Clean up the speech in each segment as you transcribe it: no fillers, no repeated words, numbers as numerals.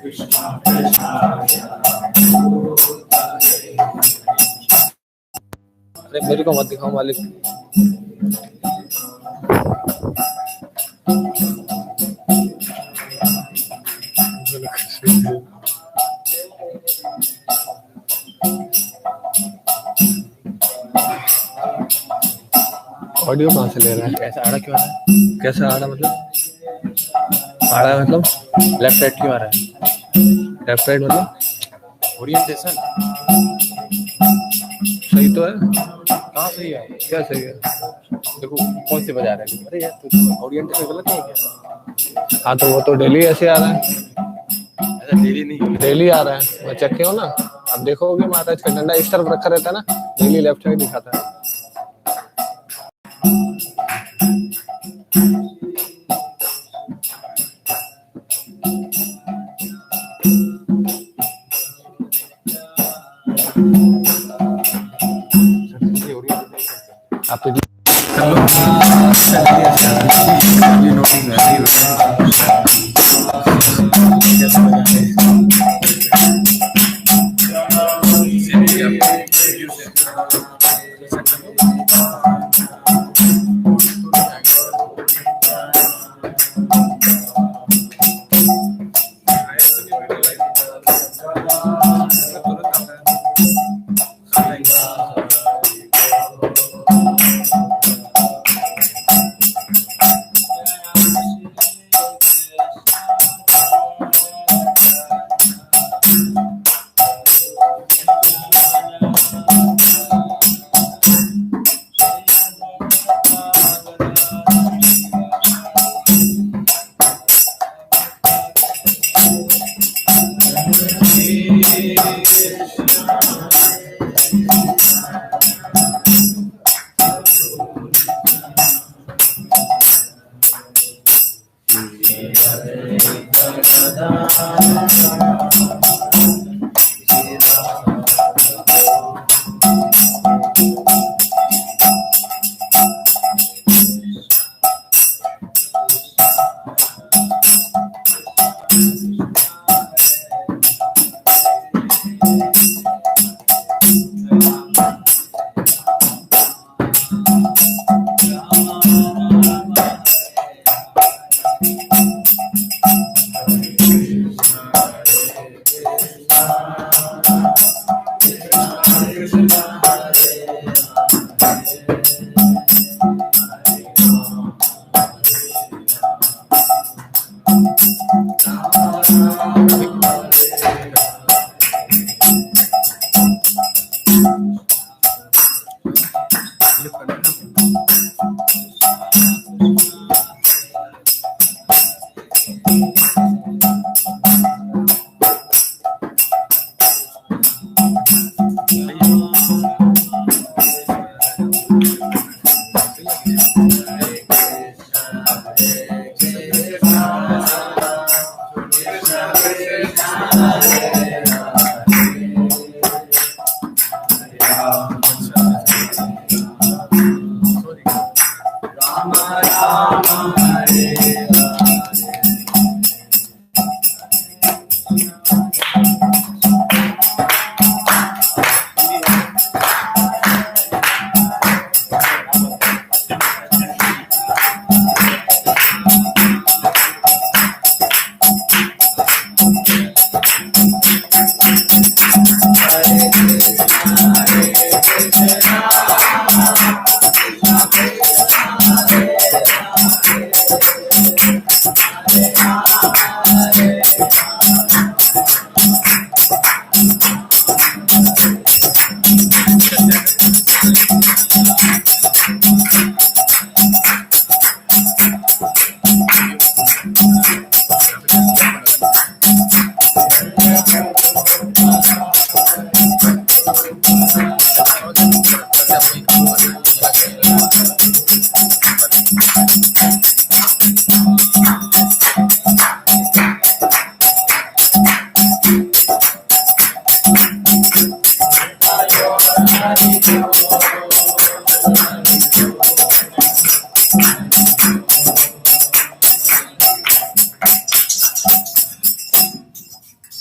अरे मेरे को मत दिखाओ मालिक। ऑडियो कहाँ से ले रहा है? कैसा आ रहा क्यों आ रहा है? कैसा आ रहा मतलब? आ रहा है मतलब लेफ्ट राइट क्यों आ रहा है? लेफ्ट राइट मतलब ओरिएंटेशन सही तो है। कहाँ सही है? क्या सही है? देखो कौन से बजा रहे हैं? अरे यार तो ओरिएंटेशन गलत है क्या? हाँ तो वो तो डेली ऐसे आ रहा है। ऐसा डेली नहीं, डेली आ रहा है, मैं चेक किया हूं ना। अब देखोगे महाराज का डंडा इस तरफ रखा रहता है ना, डेली लेफ्ट साइड दिखाता है। आप तो नोटिंग वैसे ही होता है।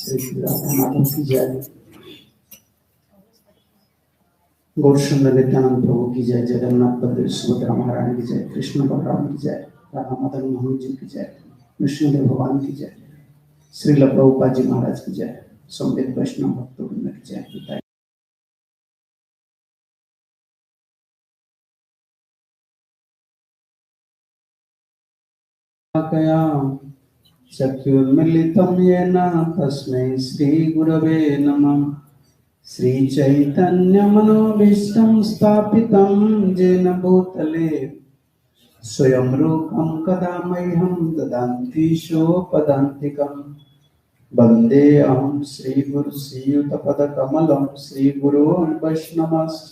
श्री राधा माधव की जय, गौर सुंदर नित्यानंद प्रभु की जय, जगन्नाथ बलदेव सुभद्रा महारानी की जय, कृष्ण बलराम की जय, राधा मदन मोहन जी की जय, विष्णुदेव भगवान की जय, श्रील प्रभुपाद जी महाराज की जय, समवेत वैष्णव भक्तवृंद की जय। चक्षुर्मिलितं येन तस्मै श्रीगुरवे नमः। श्रीचैतन्यमनोभीष्टं स्थापितं येन भूतले स्वयं रूपं कदा मह्यं ददाति सोपदान्तिकं। वन्देऽहं श्रीगुरुश्रीयुतपदकमलं श्रीगुरोन् वैष्णवांश्च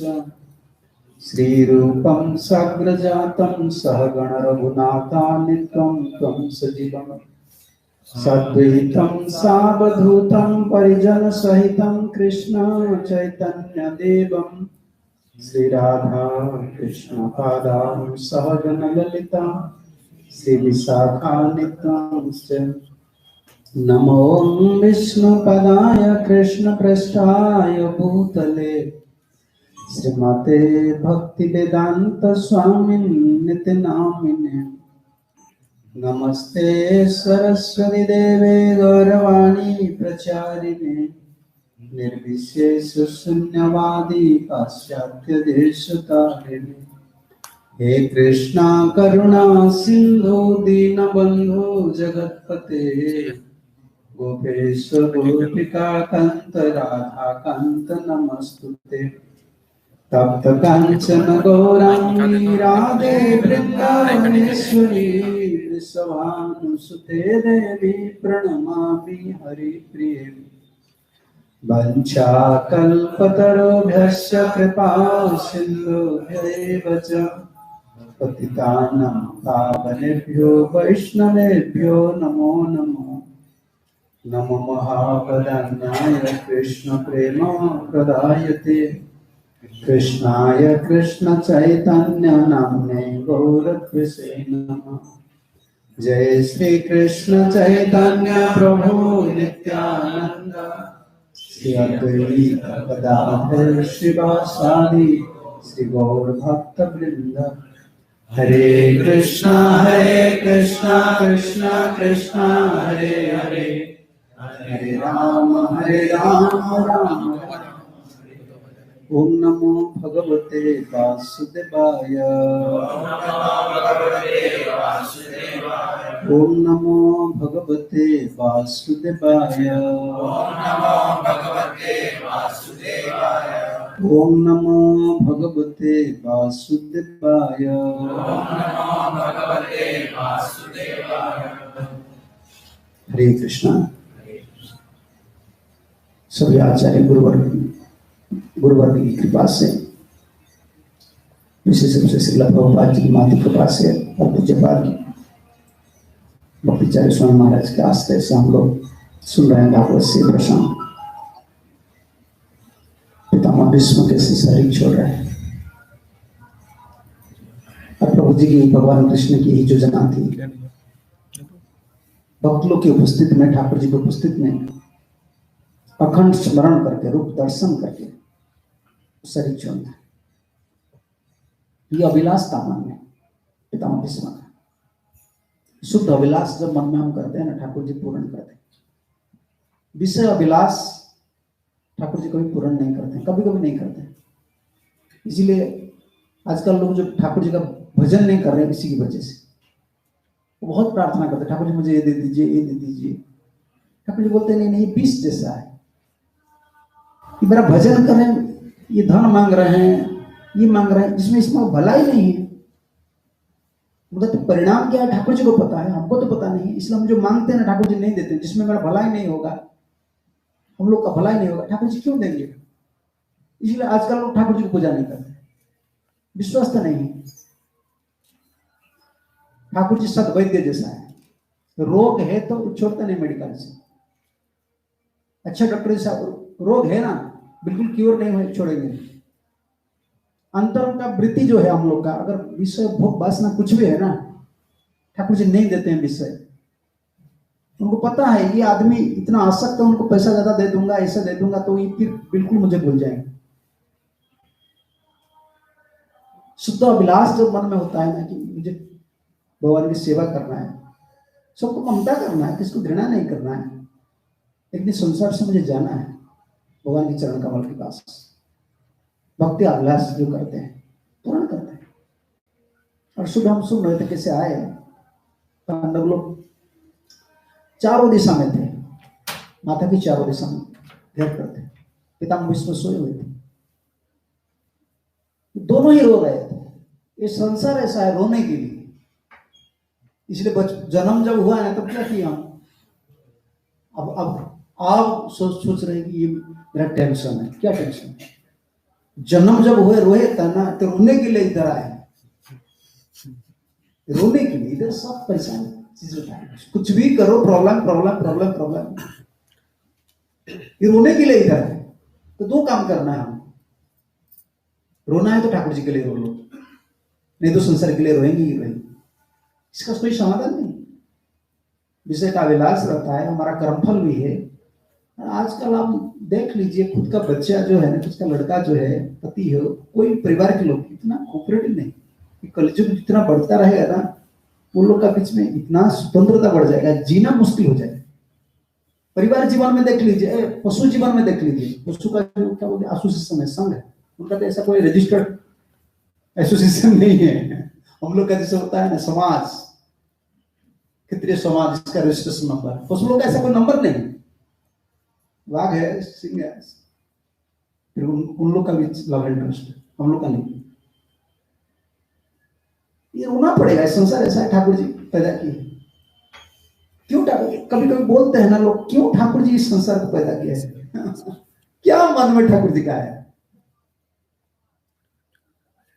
श्रीरूपं साग्रजातं सहगण रघुनाथान्वितं त्वं सजीवम् सद्वैतं सावधूतं परिजनसहितं कृष्ण चैतन्यदेवं श्रीराधा कृष्ण पादां सहगण ललिता श्रीविशाखान्वितांश्च। नमो विष्णुपदाय कृष्णप्रेष्ठाय भूतले श्रीमते भक्तिवेदांत स्वामिन्निति नामिने। नमस्ते सरस्वती देवे गौरवाणी प्रचारिणे निर्विशेष शून्यवादी पाश्चात्य देशतारिणे। हे कृष्णा करुणा सिंधु दीनबंधु जगत्पते गोपेश गोपिका कांत राधा कांत नमस्तुते। तप्त कांचन गौरांगी राधे वृंदावनेश्वरी वृषभानुसुते देवी प्रणमामि हरिप्रिये। वंशाकल्पतरुभ्यश्च कृपा सिन्धुभ्यैव च पतितानां पावनेभ्यो वैष्णवेभ्यो नमो नमः। नमो महावदन्याय कृष्ण प्रेम प्रदायते कृष्णाय कृष्ण चैतन्य नाम्ने गौरकृष्णे नमः। जय श्री कृष्ण चैतन्य प्रभु नित्यानंद श्री अद्वैत गदाधर श्रीवासादि श्री गौर भक्त वृंद। हरे कृष्णा कृष्णा कृष्णा हरे हरे हरे राम राम राम। ओम नमो भगवते वासुदेवाय। ओम नमो भगवते वासुदेवाय। ओम नमो भगवते वासुदेवाय। हरे कृष्णा। सभी आचार्य गुरुवर्ग की कृपा से, विशेष रूप से श्रील प्रभुपाद जी की माती कृपा से और पूज्यपाद भक्तिचार्य स्वामी महाराज के आश्रय से हम लोग सुन रहे हैं भागवत से प्रसंग। पितामह भीष्म के शरीर छोड़ रहे हैं और प्रभु जी की भगवान कृष्ण की ही योजना थी। भक्त लोग की उपस्थिति में, ठाकुर जी की उपस्थिति में अखंड स्मरण करके, रूप दर्शन करके शरीर छोड़ना, ये अभिलाष था मन में पितामह भीष्म का। शुद्ध अभिलाष जब मन में हम करते हैं ना, ठाकुर जी पूर्ण करते हैं। विषय अभिलाष ठाकुर जी कभी पूर्ण नहीं करते, कभी कभी नहीं करते। इसीलिए आजकल लोग जो ठाकुर जी का भजन नहीं कर रहे हैं, इसी की वजह से वो बहुत प्रार्थना करते, ठाकुर जी मुझे ये दे दीजिए, ये दे दीजिए। ठाकुर जी बोलते नहीं, नहीं, ये विष जैसा है, कि मेरा भजन करें, ये धन मांग रहे हैं, ये मांग रहे हैं, जिसमें इसमें भलाई नहीं है। मतलब तो परिणाम क्या है ठाकुर जी को पता है, हमको तो पता नहीं। इसलिए हम जो मांगते हैं ना, ठाकुर जी नहीं देते। जिसमें मेरा भलाई नहीं होगा, हम लोग का भलाई नहीं होगा, ठाकुर जी क्यों देंगे? इसलिए आजकल लोग ठाकुर जी को पूजा नहीं करते, विश्वास तो नहीं। ठाकुर जी सदवैद्य जैसा है, रोग है तो छोड़ते नहीं मेडिकल से। अच्छा डॉक्टर साहब, रोग है ना, बिल्कुल क्योर नहीं हुए, छोड़ेंगे। अंतर का वृत्ति जो है हम लोग का, अगर विषय भोग वासना कुछ भी है ना, ठाकुर जी नहीं देते हैं विषय। उनको पता है ये आदमी इतना आसक्त है, उनको पैसा ज्यादा दे दूंगा, ऐसा दे दूंगा तो ये फिर बिल्कुल मुझे भूल जाएंगे। शुद्ध अभिलाष जब मन में होता है ना कि मुझे भगवान की सेवा करना है, सबको ममता करना है, किसको घृणा नहीं करना है, लेकिन संसार से मुझे जाना है भगवान के चरण कमल के पास, भक्ति अभिलाष जो करते हैं पूर्ण करते हैं। और शुभ हम सुन रहे थे कैसे आए पांडव लोग चारों दिशा में थे, माता की चारों दिशा में घेर करते, पितामह भीष्म सोए हुए थे, दोनों ही रो रहे थे। ये संसार ऐसा है रोने के लिए, इसलिए जन्म जब हुआ है तब क्या किया हम, अब आप सोच रहे कि ये मेरा टेंशन है। क्या टेंशन है? जन्म जब हुए रोए था ना, तो रोने के लिए इधर आए, रोने के लिए इधर सब परेशान कुछ भी करो प्रॉब्लम प्रॉब्लम प्रॉब्लम प्रॉब्लम, ये रोने के लिए इधर है। तो दो काम करना है हम, रोना है तो ठाकुर जी के लिए रो लो, नहीं तो संसार के लिए रोएंगे ही रोएंगे, इसका कोई समाधान नहीं। विषय का अभिलाष रहता है, हमारा कर्मफल भी है। आजकल आप देख लीजिए, खुद का बच्चा जो है ना, उसका लड़का जो है, पति हो, कोई परिवार के लोग इतना कोऑपरेटिव नहीं। कलयुग जितना बढ़ता रहेगा ना, वो लोग का बीच में इतना स्वतंत्रता बढ़ जाएगा, जीना मुश्किल हो जाएगा। परिवार जीवन में देख लीजिए, पशु जीवन में देख लीजिए, पशु का जो क्या बोलते हैं एसोसिएशन है, संघ है, उनका तो ऐसा कोई रजिस्टर्ड एसोसिएशन नहीं है। हम लोग का जैसे होता है ना समाज, क्षत्रिय समाज, इसका रजिस्ट्रेशन नंबर, पशु लोग का ऐसा कोई नंबर नहीं। वाघ है, सिंह है, फिर उन लोग का भी लव इंटरेस्ट है, हम लोग का नहीं। ये रोना पड़ेगा, संसार ऐसा है, ठाकुर जी पैदा किए। क्यों ठाकुर, कभी कभी बोलते हैं ना लोग, क्यों ठाकुर जी इस संसार को पैदा किया है? क्या मन में ठाकुर जी का है?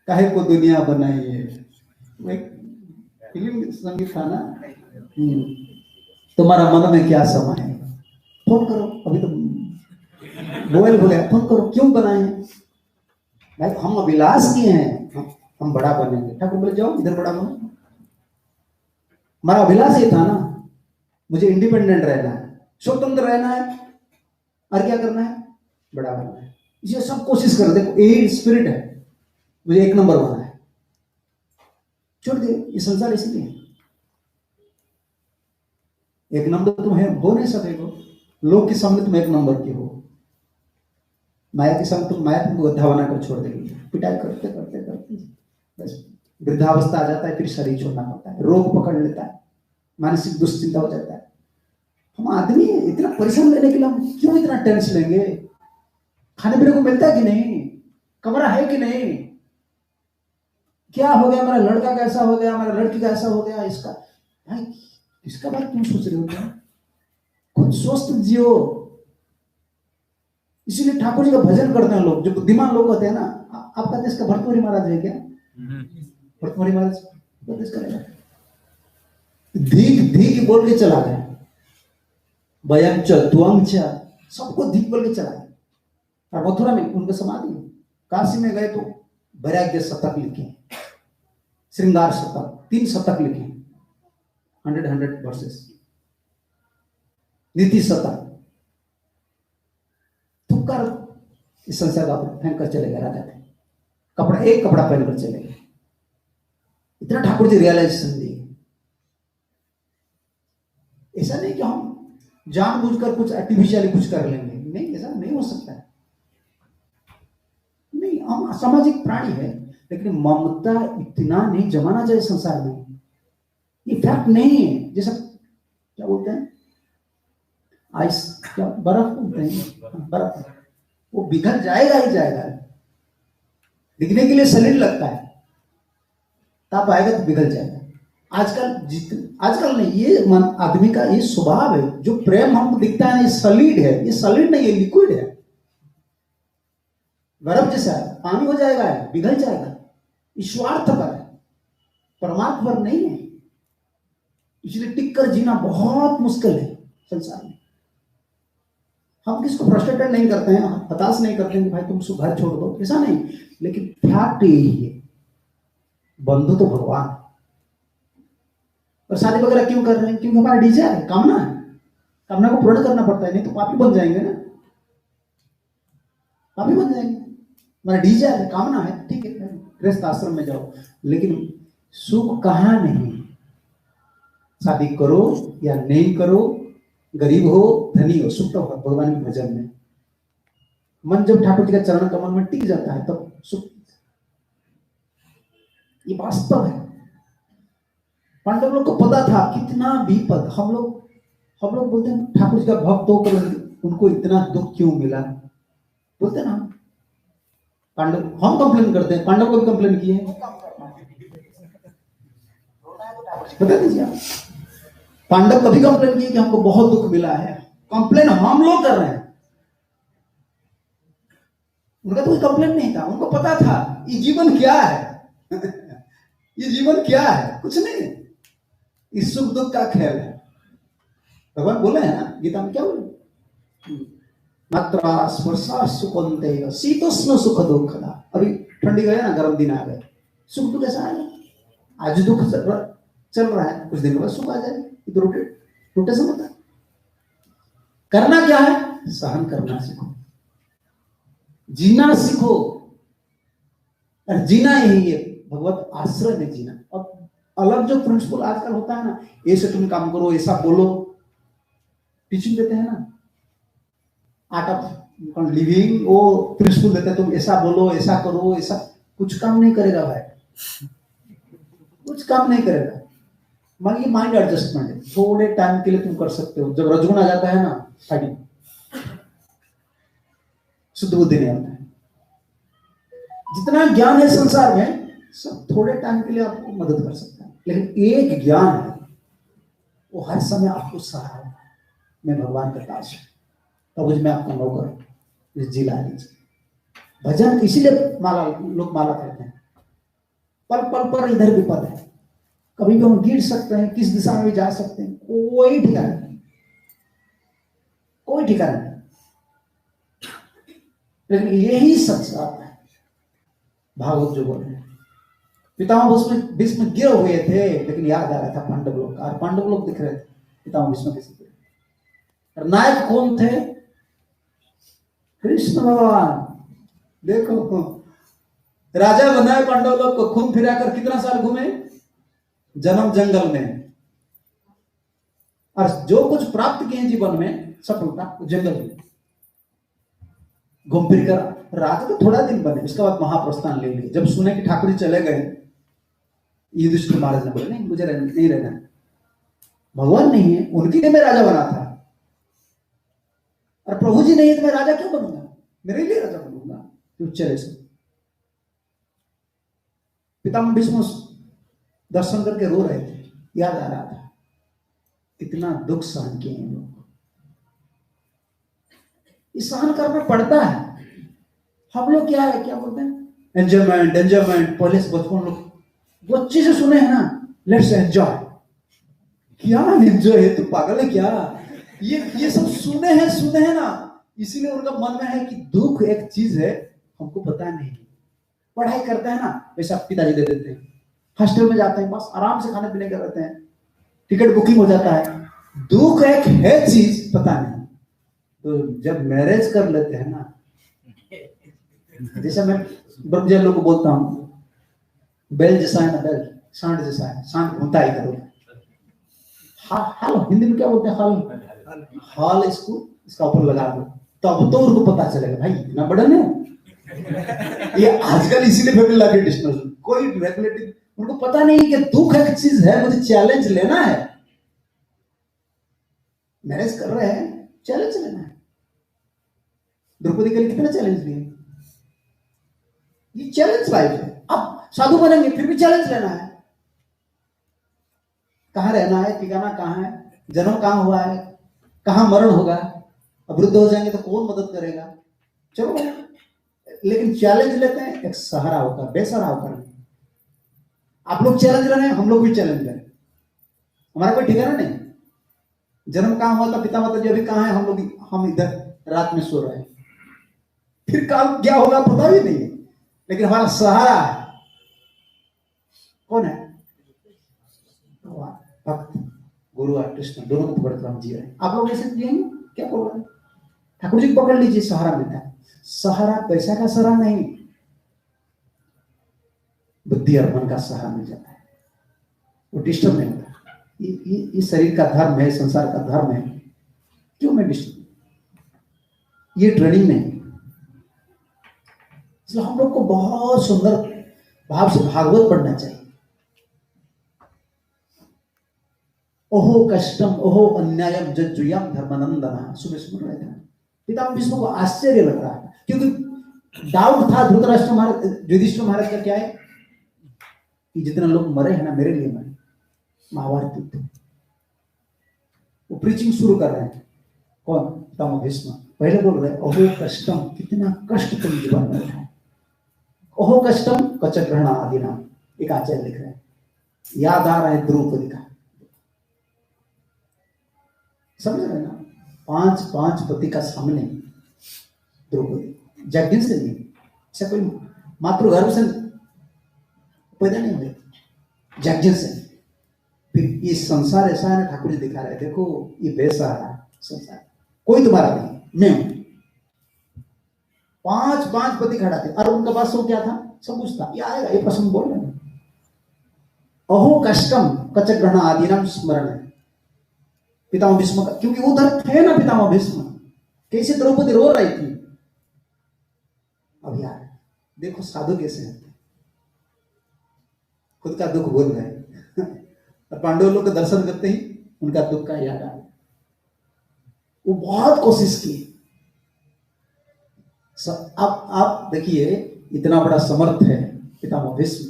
काहे को दुनिया बनाई है, एक फिल्म संगीत था ना, तुम्हारा मन में क्या समा है, फोन करो, अभी तो मोबाइल हो गया, फोन करो, क्यों बनाए हैं भाई? हम अभिलाष किए हैं, हम बड़ा बनेंगे। ठाकुर बोले जाओ इधर बड़ा बनो। हमारा अभिलाष ये था ना, मुझे इंडिपेंडेंट रहना है, स्वतंत्र रहना है, और क्या करना है, बड़ा बनना है। इसे सब कोशिश कर, देखो यही स्पिरिट है, मुझे एक नंबर बनना है। छोड़ दे, ये संसार इसलिए एक नंबर तुम है हो नहीं सकेगा। लोग के सामने तुम एक नंबर के हो, माया के सामने तुम, माया तुमको गड्ढा बनाकर छोड़ देगी, पिटाई करते करते करते बस वृद्धावस्था आ जाता है, फिर शरीर छोड़ना पड़ता है, रोग पकड़ लेता है, मानसिक दुश्चिंता हो जाता है। हम आदमी इतना परेशान लेने के लिए हम क्यों इतना टेंशन लेंगे? खाने पीने को मिलता है कि नहीं, कमरा है कि नहीं, क्या हो गया, मेरा लड़का कैसा हो गया, मेरा लड़की कैसा हो गया, इसका भाई इसका बारे क्यों सोच रहे हो? क्या खुद स्वस्थ जियो। इसीलिए ठाकुर जी का भजन करते हैं लोग, जो बुद्धिमान लोग होते हैं ना। आपका देश का भरतमुहरी महाराज है क्या? भरतमुहरी महाराज देश करेगा, धीक धीक बोल के चला गया, बयम च त्वं च, सबको धीक बोल के चला गया। और मथुरा में उनका समाधि, काशी में गए तो वैराग्य शतक लिखे, श्रृंगार शतक, 3 शतक लिखे, 100 वर्सेस, नीति शतक, तुक्कर इस संसार का फेंक कर चले गए राजा थे, कपड़ा एक कपड़ा पहन कर चले गए। इतना ठाकुर जी रियलाइजेशन दिए। ऐसा नहीं कि हम जानबूझकर कुछ आर्टिफिशियली कुछ कर लेंगे, नहीं, ऐसा नहीं हो सकता है। नहीं, हम सामाजिक प्राणी है, लेकिन ममता इतना नहीं जमाना चाहिए संसार में। ये फैक्ट नहीं है, जैसा क्या बोलते हैं आइस, क्या बर्फ बोलते हैं, बर्फ वो पिघल जाएगा ही जाएगा। दिखने के लिए सलिड लगता है, ताप आएगा तो पिघल जाएगा। आजकल नहीं, ये मन आदमी का ये स्वभाव है। जो प्रेम हमको दिखता है ना, ये सलिड है, ये सलिड नहीं, ये लिक्विड है, बर्फ जैसा है, पानी हो जाएगा, पिघल जाएगा। स्वार्थ पर है, परमात्मा पर नहीं है। इसलिए टिक कर जीना बहुत मुश्किल है संसार में। हम किसको फ्रस्ट्रेटेड नहीं करते हैं, हताश नहीं करते हैं कि भाई तुम घर छोड़ दो, ऐसा नहीं। लेकिन फैक्ट यही है, बंधु तो भगवान। और शादी वगैरह क्यों कर रहे हैं? क्योंकि हमारा डिजायर है, कामना है। कामना को पूर्ण करना पड़ता है, नहीं तो पापी बन जाएंगे ना, पापी बन जाएंगे। मेरा डिजायर है, कामना है, ठीक है, गृहस्थ आश्रम में जाओ, लेकिन सुख कहाँ नहीं। शादी करो या नहीं करो, गरीब हो धनी हो, सुख तो भगवान के भजन में। मन जब ठाकुर जी का चरण कमल में टिक जाता है तब सुख, ये वास्तव है। पांडव लोग को पता था कितना भी पद, हम लोग बोलते हैं ठाकुर जी का भक्त होकर उनको इतना दुख क्यों मिला, बोलते हैं ना। पांडव, हम कंप्लेन करते हैं, पांडव को भी कंप्लेन किए, बता दीजिए आप। पांडव कभी कंप्लेन किए कि हमको बहुत दुख मिला है? कंप्लेन हम लोग कर रहे हैं, उनका तो कोई कंप्लेन नहीं था। उनको पता था ये जीवन क्या है ये जीवन क्या है, कुछ नहीं, इस सुख दुख का खेल है। भगवान बोले हैं ना गीता में, क्या बोले, मात्रा स्पर्शा सुखंते शीतोष्ण सुख दुखदा। अभी ठंडी गए ना, गर्म दिन आ गए, सुख दुख ऐसा आएगा। आज दुख चल रहा है, कुछ दिन के बाद सुख आ जाएगा। रोटेशन होता है। करना क्या है? सहन करना सीखो, जीना सीखो। और जीना यही है, भगवत आश्रय में जीना। और अलग जो प्रिंसिपल आजकल होता है ना, ऐसे तुम काम करो, ऐसा बोलो, टीचिंग देते हैं ना, आर्ट ऑफ लिविंग, वो प्रिंसिपल देते हैं, तुम ऐसा बोलो, ऐसा करो, ऐसा, कुछ काम नहीं करेगा भाई, कुछ काम नहीं करेगा। मान ये माइंड एडजस्टमेंट है, थोड़े टाइम के लिए तुम कर सकते हो। जब रजगुण आ जाता है ना, फाइटिंग, शुद्ध बुद्धि नहीं आता है। जितना ज्ञान है संसार में, सब थोड़े टाइम के लिए आपको मदद कर सकता है, लेकिन एक ज्ञान है वो हर समय आपको सहारा है। मैं भगवान का दास हूं, तब मैं आपका नौकर, जिला लीजिए। भजन इसीलिए माला, लोग माला कहते हैं। पल पल पर इधर विपद है, कभी भी हम गिर सकते हैं, किस दिशा में भी जा सकते हैं, कोई ठिकाना नहीं, कोई ठिकाना नहीं। लेकिन यही सच है। भागवत जो बोल रहे हैं, पितामह भीष्म गिर हुए थे, लेकिन याद आ रहा था पांडव लोग का, और पांडव लोग दिख रहे थे पितामह भीष्म कैसे गिरे। और नायक कौन थे? कृष्ण भगवान। देखो, राजा बनाए पांडव लोग को, घूम फिरा कर कितना साल घूमे, जन्म जंगल में, और जो कुछ प्राप्त किए जीवन में सफलता जंगल में घूम फिर कर। राजा तो थोड़ा दिन बने, उसके बाद महाप्रस्थान ले लिए। जब सुने कि ठाकुर जी चले गए, युधिष्ठिर महाराज ने बोले नहीं, मुझे नहीं रहना, भगवान नहीं है, उनके लिए मैं राजा बना था, और प्रभु जी नहीं है तो मैं राजा क्यों बनूंगा, मेरे लिए राजा बनूंगा। तो चले से पितामह भीष्म दर्शन करके रो रहे थे, याद आ रहा था कितना दुख सहन किए हैं लोग। सहन करना पड़ता है। हम लोग क्या है, क्या बोलते हैं, एंजॉयमेंट एंजॉयमेंट। पहले से बचपन लोग बच्चे से सुने हैं ना, लेट्स एंजॉय। क्या एंजॉय है, तू पागल है क्या? ये सब सुने हैं ना, इसीलिए उनका मन में है कि दुख एक चीज है, हमको पता नहीं। पढ़ाई करते हैं ना, वैसा पिताजी दे देते हैं, हॉस्टल में जाते हैं, बस आराम से खाने पीने के रहते हैं, टिकट बुकिंग हो जाता है। दुख एक है चीज, पता नहीं। तो जब मैरिज कर लेते हैं ना, जैसे मैं ब्रह्मजन लोग को बोलता हूँ, बैल जैसा है ना, बैल सांड जैसा है, सांड घूमता ही करो। हाल हिंदी में क्या बोलते हैं, हाल, हाल इसका ऊपर लगा दो, तब तो उनको पता चलेगा भाई इतना बड़ा नहीं। ये आजकल इसीलिए फैमिली लॉ ट्रेडिशनल, कोई रेगुलेटिव, उनको पता नहीं कि दुख एक चीज है, मुझे चैलेंज लेना है। मैरिज कर रहे हैं, चैलेंज लेना है। द्रौपदी के लिए कितना चैलेंज लिए, ये चैलेंज लाइफ है। अब साधु बनेंगे फिर भी चैलेंज लेना है। कहां रहना है, ठिकाना कहां है, जन्म कहां हुआ है, कहां मरण होगा, अब वृद्ध हो जाएंगे तो कौन मदद करेगा। चलो, लेकिन चैलेंज लेते हैं, एक सहारा होकर, बेसहारा होकर। आप लोग चैलेंज ले रहे हैं, हम लोग भी चैलेंज ले रहे हैं, हमारा कोई ठिकाना नहीं। जन्म कहां हुआ था, पिता माता जी अभी कहां है, हम इधर रात में सो रहे हैं, फिर काल क्या होगा पता भी नहीं है। लेकिन हमारा सहारा कौन है? भक्त, गुरु। गुरु और कृष्ण दोनों को पकड़ कर हम जी रहे हैं। आप लोग ऐसे जिएंगे क्या बोल रहे हैं? ठाकुर जी को पकड़ लीजिए, सहारा मिलता है। सहारा पैसा का सहारा नहीं, बुद्धि और मन का सहारा मिल जाता है, वो डिस्टर्ब नहीं होता। ये शरीर का धर्म है, संसार का धर्म है, क्यों मैं डिस्टर्ब? ये ट्रेनिंग नहीं। इसलिए हम लोग को बहुत सुंदर भाव से भागवत पढ़ना चाहिए। ओहो कष्टम ओहो अन्यायम जज्जुयम धर्मानंदना, सुबह सुन रहे थे। पिता भीष्म को आश्चर्य लग रहा है, क्योंकि डाउट था धृतराष्ट्र महाराज, युधिष्ठिर महाराज का क्या है कि जितने लोग मरे हैं ना मेरे लिए मरे, महाभारत युद्ध। वो प्रीचिंग शुरू कर रहे हैं। कौन? पितामह भीष्म। पहले बोल रहे ओहो कष्टम, कितना कष्ट तुम जीवन में उठाए। ओहो कष्टम कचग्रहण आदि नाम, एक आचार्य लिख रहे हैं। याद आ रहा है द्रौपदी का, समझ रहे ना? 5 पति का सामने द्रौपदी यज्ञ से नहीं, ऐसा कोई मातृगर्भ से पैदा नहीं हुए, यज्ञ से। फिर ये संसार ऐसा है ना, ठाकुर जी दिखा रहे, देखो ये बेसहारा संसार, कोई तुम्हारा नहीं, मैं हूं। 5 पति खड़ा थे और उनका पास वो क्या था, सब कुछ था। ये आएगा, ये प्रश्न बोल रहे हैं। अहो कष्टम कचग्रहण आदि नाम स्मरण है पितामह भीष्म का, क्योंकि उधर थे ना पितामह भीष्म। कैसे द्रौपदी रो रही थी। अब यार देखो साधु कैसे हैं, खुद का दुख बोल रहे हैं और पांडव लोग का दर्शन करते ही उनका दुख का याद आ गया। वो बहुत कोशिश की। अब आप देखिए, इतना बड़ा समर्थ है पितामह भीष्म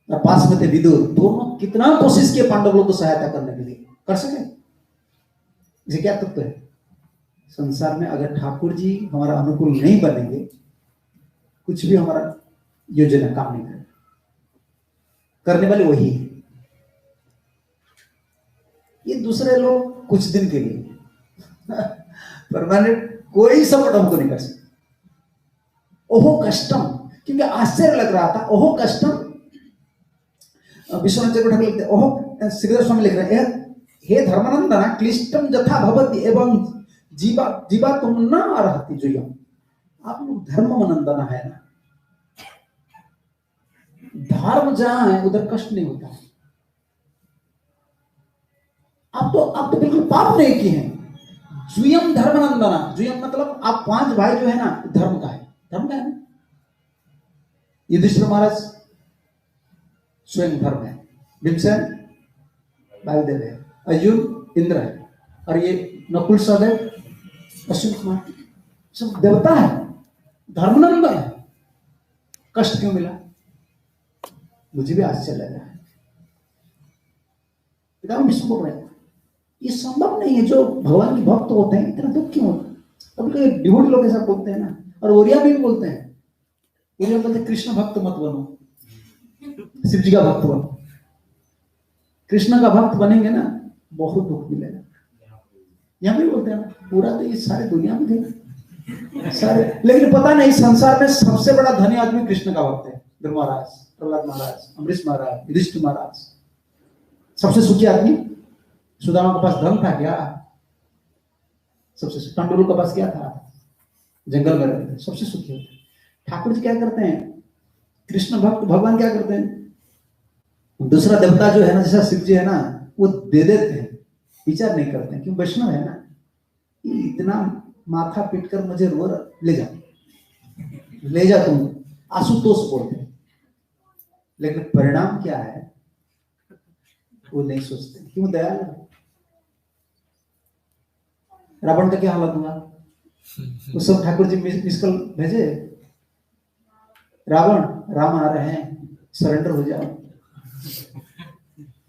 और पास में थे विदुर, दोनों कितना कोशिश किए पांडव लोग को सहायता करने के लिए। कर सके? ये क्या तत्व है संसार में? अगर ठाकुर जी हमारा अनुकूल नहीं बनेंगे, कुछ भी हमारा योजना काम नहीं करेगा। करने वाले वही है। ये दूसरे लोग कुछ दिन के लिए परमानेंट कोई सपोर्ट हमको नहीं कर सकते। ओहो कष्टम, क्योंकि आश्चर्य लग रहा था। ओहो कष्टम, विश्वनाथ चक्रवर्ती ठाकुर लिखते, ओहो श्रीधर स्वामी लिख रहे हैं, हे धर्मानंदना क्लिष्टम जथा भवति एवं जीवा तुम न अर्हति जुयम। आप लोग धर्मानंदना है ना, धर्म जहां है उधर कष्ट नहीं होता है। आप तो बिल्कुल पाप नहीं किए हैं। जुयम धर्मानंदना, जुयम मतलब आप 5 भाई जो है ना, धर्म का है, धर्म का है ना। युधिष्ठिर महाराज स्वयं धर्म है, भीमसेन वायुदेव है, अर्जुन इंद्र है, और ये नकुल सहदेव अश्विन कुमार सब देवता है, धर्मानंदन है। कष्ट क्यों मिला? मुझे भी आश्चर्य लग रहा है। पितामह भीष्म बोल रहे हैं ये संभव नहीं है, जो भगवान के भक्त होते हैं इतना दुख क्यों होता है? कभी डिवोटी लोग ऐसा बोलते हैं ना, और ओरिया भी बोलते हैं। ओरिया बोलते हैं कृष्ण भक्त मत बनो, शिव जी का भक्त बनो। कृष्ण का भक्त बनेंगे ना बहुत दुख मिलेगा। यहाँ भी बोलते हैं ना, पूरा तो ये सारी दुनिया में थे सारे, लेकिन पता नहीं संसार में सबसे बड़ा धनी आदमी कृष्ण का भक्त है। ध्रुव महाराज, प्रहलाद महाराज, अमरीश महाराज, युधिष्ठिर महाराज, सबसे सुखी आदमी। सुदामा के पास धन था क्या? सबसे पांडुरंग के पास क्या था? जंगल में रहते थे, सबसे सुखी होते। ठाकुर जी क्या करते हैं? कृष्ण भक्त भगवान क्या करते हैं? दूसरा देवता जो है ना, जैसा शिव जी है ना, वो दे देते हैं, विचार नहीं करते हैं। क्यों? वैष्णव है ना, इतना माथा पीट कर मुझे रो ले जा तुम, आशुतोष बोलते हैं। लेकिन परिणाम क्या है वो नहीं सोचते। क्यों? दयाल है। रावण का क्या हालत हुआ? उस सब ठाकुर जी मिसकल भेजे, रावण राम आ रहे हैं, सरेंडर हो जाओ।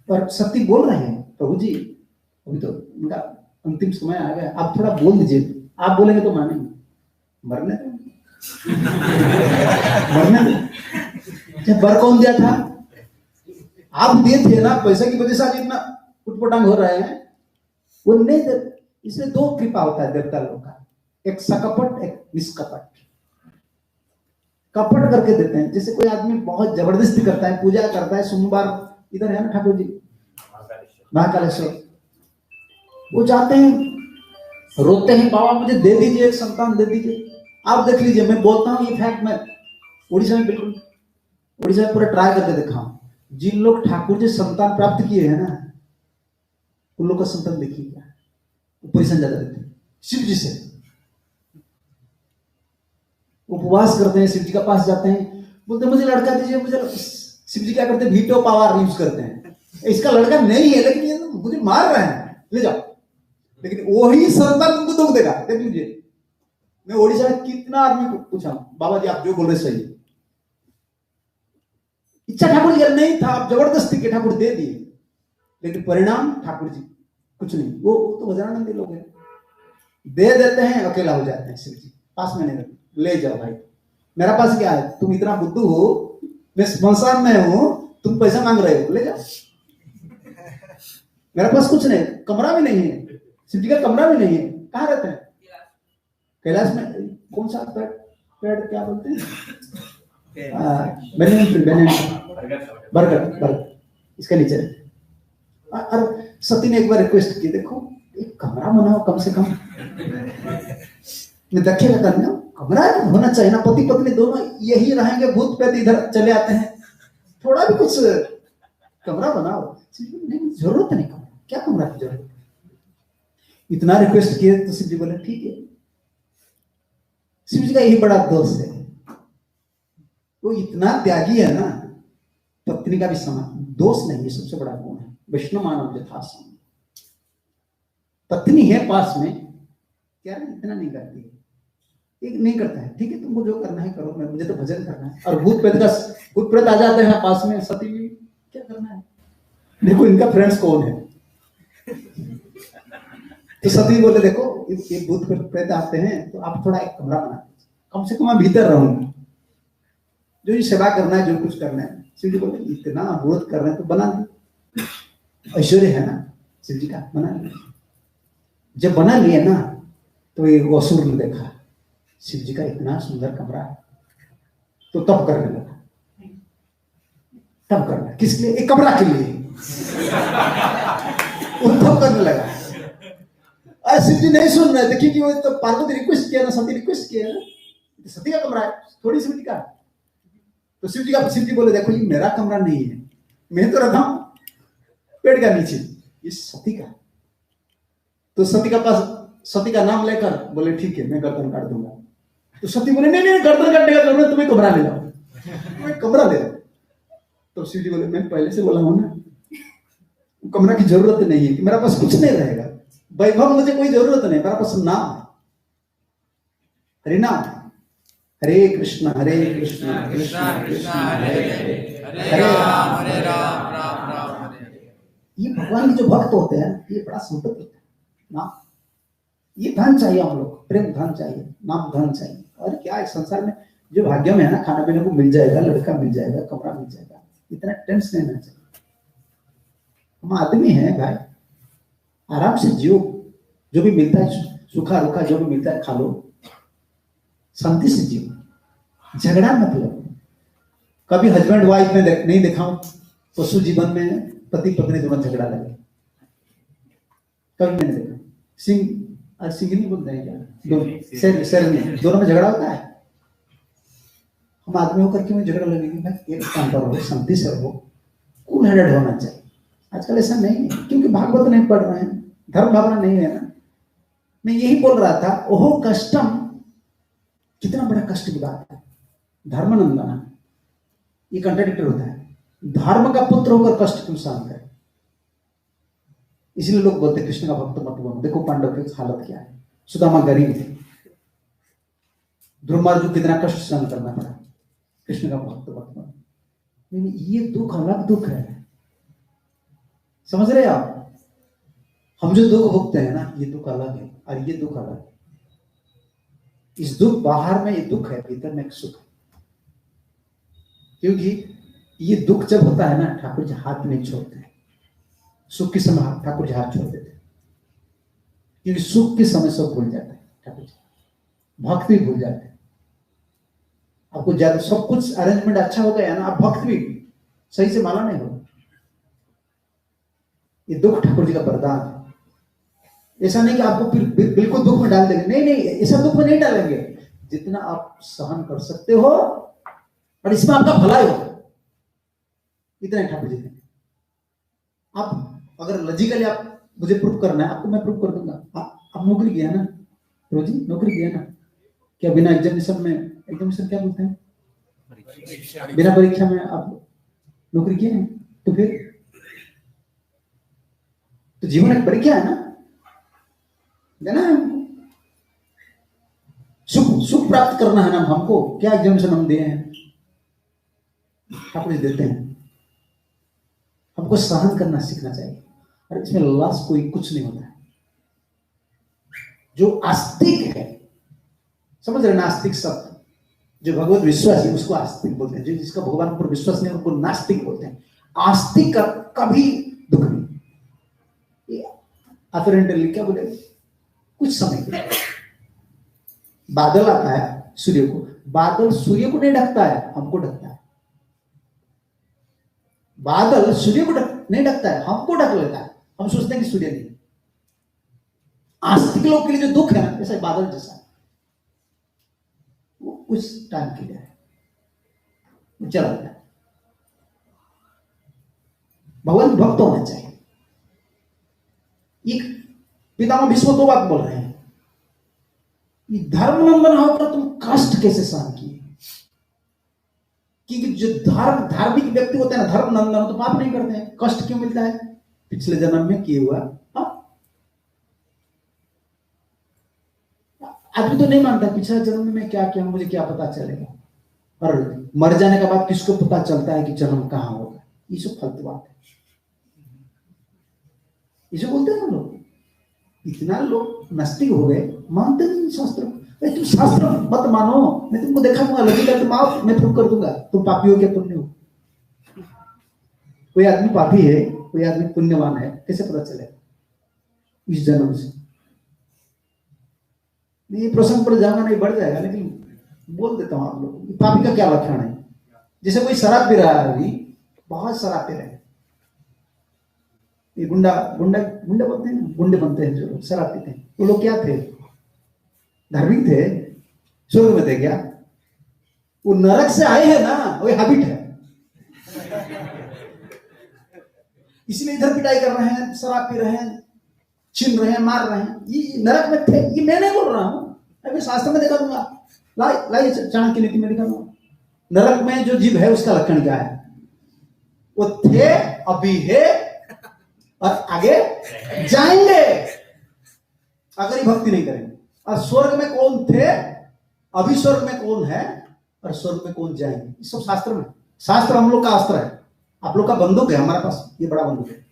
पर सत्य बोल रहे हैं, प्रभु जी अभी तो उनका अंतिम समय आ गया, आप थोड़ा बोल दीजिए। आप बोलेंगे तो मानेंगे, मरने दो मरने दो। बर कौन दिया था? आप दिए थे ना, पैसे की वजह से आज इतना उटपटांग हो रहे हैं। वो नहीं दे, इसमें 2 कृपा होता है देवता लोग का, एक सकपट, एक निष्कपट। कपट करके देते हैं, जैसे कोई आदमी बहुत जबरदस्ती करता है, पूजा करता है, सोमवार इधर है ना ठाकुर जी, महाकालेश्वर। वो जाते हैं, रोते हैं, बाबा मुझे दे दीजिए, एक संतान दे दीजिए। आप देख लीजिए, मैं बोलता हूँ ये फैक्ट, मैं उड़ीसा में बिल्कुल, उड़ीसा में पूरा ट्राई करके देखा हूं। जिन लोग ठाकुर जी संतान प्राप्त किए हैं ना, उन लोग का संतान देखिए क्या, पोजीशन ज्यादा देते हैं शिव जी से। उपवास करते हैं, शिव जी का पास जाते हैं, बोलते मुझे लड़का दीजिए, मुझे। शिव जी क्या करते हैं, वीटो पावर यूज करते हैं, इसका लड़का नहीं है लेकिन ये मुझे मार रहे हैं, ले जाओ। लेकिन वही संतान तुमको दुख देगा। देख लीजिए, मैं ओडिशा में कितना आदमी को पूछा, बाबा जी आप जो बोल रहे सही है। इच्छा ठाकुर जी का नहीं था, आप जबरदस्ती के ठाकुर दे दिए, लेकिन परिणाम ठाकुर जी कुछ नहीं। वो तो वज्रानंदी लोग हैं, दे देते हैं, अकेला हो जाते हैं। शिव जी पास में नहीं रहते, ले जाओ भाई, मेरा पास क्या है, तुम इतना बुद्धू हो, मैं स्मशान में हूं, तुम पैसा मांग रहे हो, ले जाओ। मेरे पास कुछ नहीं, कमरा भी नहीं है, शिव जी का कमरा भी नहीं है। कहाँ रहते हैं? कैलाश में। कौन सा पेड़ क्या बोलते हैं? बरगद, इसके नीचे। और सती ने एक बार रिक्वेस्ट की, देखो एक कमरा बनाओ कम से कम, देखिएगा करना, कमरा होना चाहिए ना, पति पत्नी दोनों यही रहेंगे, भूत प्रेत इधर चले आते हैं, थोड़ा भी कुछ कमरा बनाओ। नहीं, जरूरत नहीं कमरा, क्या कमरा की जरूरत? इतना रिक्वेस्ट किए तो शिव जी बोले ठीक है। शिव जी का यही बड़ा दोष है, वो इतना त्यागी है ना, पत्नी का भी समान दोष नहीं है, सबसे बड़ा गुण है। वैष्णव मानव यथा सम, पत्नी है पास में, क्या इतना नहीं करती है, एक नहीं करता है, ठीक है तुमको जो करना है करो, मैं मुझे तो भजन करना है। और भूत प्रेत आ जाते हैं पास में, सती भी क्या करना है, देखो इनका फ्रेंड्स कौन है। तो सती बोले देखो ये भूत प्रेत आते हैं, तो आप थोड़ा एक कमरा बना दीजिए, कम से कम मैं भीतर रहूंगा, जो ये सेवा करना है, जो कुछ करना है। शिव जी बोले इतना अनुरोध कर रहे हैं तो बना दो, ऐश्वर्य है ना शिव जी का, बना लिया। जब बना लिया ना, तो ये असुर ने देखा शिव जी का इतना सुंदर कमरा है, तो तब करने लगा। तब करना किस लिए? एक कमरा के लिए। वो तब करने लगा। अरे शिव जी नहीं सुन रहे थे, क्योंकि वो तो पार्वती रिक्वेस्ट किया ना, सती रिक्वेस्ट किया ना, सती का कमरा है, थोड़ी शिव जी का। तो शिव जी बोले देखो ये मेरा कमरा नहीं है, मैं तो रहता हूं पेड़ का नीचे, ये सती का। तो सती का नाम लेकर बोले ठीक है मैं गर्दन काट दूंगा। तो सती बोले नहीं गर्दन काटने का जरूरत, तुम्हें कमरा ले जाओ, तुम्हें कमरा ले जाओ। तो शिव जी बोले मैं पहले से बोला हूं ना, कमरा की जरूरत नहीं है, मेरा पास कुछ नहीं रहेगा, वैभव मुझे कोई जरूरत नहीं, मेरा पास नाम है, हरि नाम, हरे कृष्ण कृष्ण कृष्ण हरे हरे राम राम राम हरे। ये भगवान के जो भक्त होते हैं ये बड़ा संपत्ति होता है ना, ये धन चाहिए हम लोग, प्रेम धन चाहिए, नाम धन चाहिए। और क्या है संसार में जो भाग्य में है ना, खाना पीने को मिल जाएगा, लड़का मिल जाएगा, कमरा मिल जाएगा, इतना टेंशन नहीं रहना चाहिए। हम आदमी हैं भाई, आराम से जियो, जो भी मिलता है सूखा रूखा जो भी मिलता है खा लो, शांति से जियो, झगड़ा मत लो। कभी हस्बैंड वाइफ में नहीं देखा हूं पशु जीवन में पति पत्नी दोनों झगड़ा लगे, कभी मैंने देखा। सिंह नहीं बोलते हैं क्या, शेर में दोनों में झगड़ा होता है। हम आदमी होकर क्यों झगड़ा लगेंगे भाई, एक काम करो, शांति से रहो, कूल हेडेड होना चाहिए। आजकल ऐसा नहीं है, क्योंकि भागवत नहीं पढ़ रहे हैं, धर्म भावना नहीं है ना। मैं यही बोल रहा था, ओहो कष्टम, कितना बड़ा कष्ट की बात है। धर्मनंदना, ये कंट्राडिक्टर होता है, धर्म का पुत्र होकर कष्ट क्यों सहन करे। इसलिए लोग बोलते कृष्ण का भक्त मत बनो। देखो पांडव की हालत क्या है, सुदामा गरीब थे, ध्रुवार्जुन कितना कष्ट सहन करना पड़ा, कृष्ण का भक्त मत बनो। ये दुख अलग दुख है, समझ रहे आप? हम जो दुख भोगते हैं ना, ये दुख अलग है और ये दुख अलग है। इस दुख बाहर में ये दुख है, भीतर में एक सुख है। क्योंकि ये दुख जब होता है ना, ठाकुर जी हाथ नहीं छोड़ते हैं, सुख के समय ठाकुर जी हाथ छोड़ देते हैं। क्योंकि सुख के समय सब भूल जाते हैं ठाकुर जी, भक्त भी भूल जाते हैं। आपको ज्यादा सब कुछ अरेंजमेंट अच्छा हो गया ना, आप भक्त भी सही से माला नहीं हो। ये दुख ठाकुर जी का वरदान है। ऐसा नहीं कि आपको फिर बिल्कुल दुख में डाल देंगे, नहीं नहीं, ऐसा दुख में नहीं डालेंगे। जितना आप सहन कर सकते हो और इसमें आपका भलाई हो, इतना ही ठाकुर जी ने। आप अगर लॉजिकली आप मुझे प्रूफ करना है, आपको मैं प्रूफ कर दूंगा। आप नौकरी किया ना रोजी, नौकरी किया ना, क्या बिना एग्जामिनेशन में, एग्जामिनेशन क्या बोलते हैं, बिना परीक्षा में आप नौकरी किए हैं? तो फिर तो जीवन एक परीक्षा है ना, देना है हमको। सुख प्राप्त करना है ना हमको, क्या एग्जामिनेशन हम दिए हैं? ठाकुर जी देते हैं। हमको सहन करना सीखना चाहिए, और इसमें लास्ट कोई कुछ नहीं होता है। जो आस्तिक है, समझ रहे, नास्तिक शब्द, जो भगवत विश्वास है उसको आस्तिक बोलते हैं। जो जिसका भगवान पर विश्वास नहीं उनको नास्तिक बोलते हैं। आस्तिक का कभी दुख नहीं। अपरेंटली क्या बोले, कुछ समय के लिए बादल आता है सूर्य को, बादल सूर्य को नहीं ढकता है, हमको ढकता है। बादल सूर्य को नहीं ढकता है, हमको ढक लेता है। हम सोचते हैं कि सूर्य नहीं। आस्तिक लोग के लिए जो दुख है ना, जैसे बादल जैसा, वो कुछ टाइम के लिए है, वो चला जाता है। भगवान भक्त होना चाहिए। एक पितामह भीष्म दो बात बोल रहे हैं, धर्म नंदन होकर तुम कष्ट कैसे सहन किए? क्योंकि जो धार्मिक व्यक्ति होते हैं ना, धर्म नंदन, तो पाप नहीं करते हैं। कष्ट क्यों मिलता है? पिछले जन्म में किए हुआ। आदमी तो नहीं मानता पिछले जन्म में क्या किया, मुझे क्या पता चलेगा, और मर जाने के बाद किसको पता चलता है कि जन्म कहां होगा? ये सब फालतू बात है। इसे बोलते हैं ना लोग, इतना लोग नास्तिक हो गए, मानते नहीं शास्त्र। तुम शास्त्र मत मानो, मैं तुमको देखा दूंगा, लगेगा तुम आओ, मैं प्रूव कर दूंगा तुम पापी हो क्या पुण्य हो। कोई आदमी पापी है, कोई आदमी पुण्यवान है, कैसे पता चलेगा इस जन्म से? ये प्रसंग पर जाऊंगा नहीं, बढ़ जाएगा, लेकिन बोल देता हूं आप लोग, पापी का क्या लक्षण है। जैसे कोई शराब पी रहा है, अभी बहुत शराब पी रहे हैं, ये गुंडा गुंडा गुंडे बोलते हैं, गुंडे बनते हैं जो लोग शराब पीते हैं, वो लोग क्या थे? धार्मिक थे, स्वर्ग में थे क्या? वो नरक से आए हैं ना, वो हैबिट है, इसलिए इधर पिटाई कर रहे हैं, शराब पी रहे हैं, छीन रहे हैं, मार रहे हैं। ये नरक में थे, ये मैं नहीं बोल रहा हूं, मैं शास्त्र में दिखा दूंगा। लाइए चाणक्य नीति में दिखा दूंगा। नरक में जो जीव है उसका लक्षण क्या है? वो थे, अभी है, और आगे जाएंगे अगर ये भक्ति नहीं करेंगे। और स्वर्ग में कौन थे, अभी स्वर्ग में कौन है, और स्वर्ग में कौन जाएंगे, ये सब शास्त्र में। शास्त्र हम लोग का अस्त्र है, आप लोग का बंदूक है, हमारे पास ये बड़ा बंदूक है।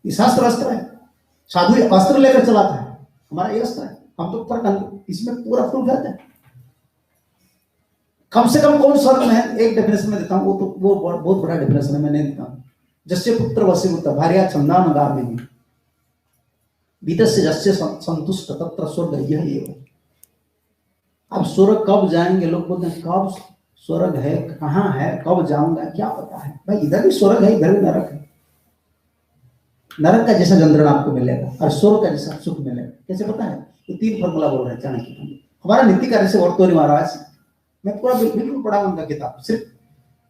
ये शास्त्र अस्त्र है, साधु अस्त्र लेकर चलाता है, हमारा ये अस्त्र है। हम तो पर इसमें पूरा प्रूफ रहता है। कम से कम कौन स्वर्ग में है, एक डेफिनेशन में देता हूं, वो बहुत बड़ा डेफिनेशन है, मैं नहीं देता हूं। जस्य पुत्र वसीभूत भार्या छंदानुगामिनी वितस्य जस्य संतुष्ट तत्र स्वर्ग यही है। अब स्वर्ग कब जाएंगे? लोग बोलते हैं कब स्वर्ग है, कहां है, कब जाऊंगा, क्या पता है भाई। इधर भी स्वर्ग है, इधर भी नरक है। नरक का जैसा यंत्रण आपको मिलेगा और स्वर्ग का जैसा सुख मिलेगा, कैसे पता है? ये 3 फॉर्मूला बोल रहे हैं चाणक्य पंडित। हमारा नीति कार्य से वर्तोरी महाराज, मैं पूरा बिल्कुल पढ़ा उनका किताब, सिर्फ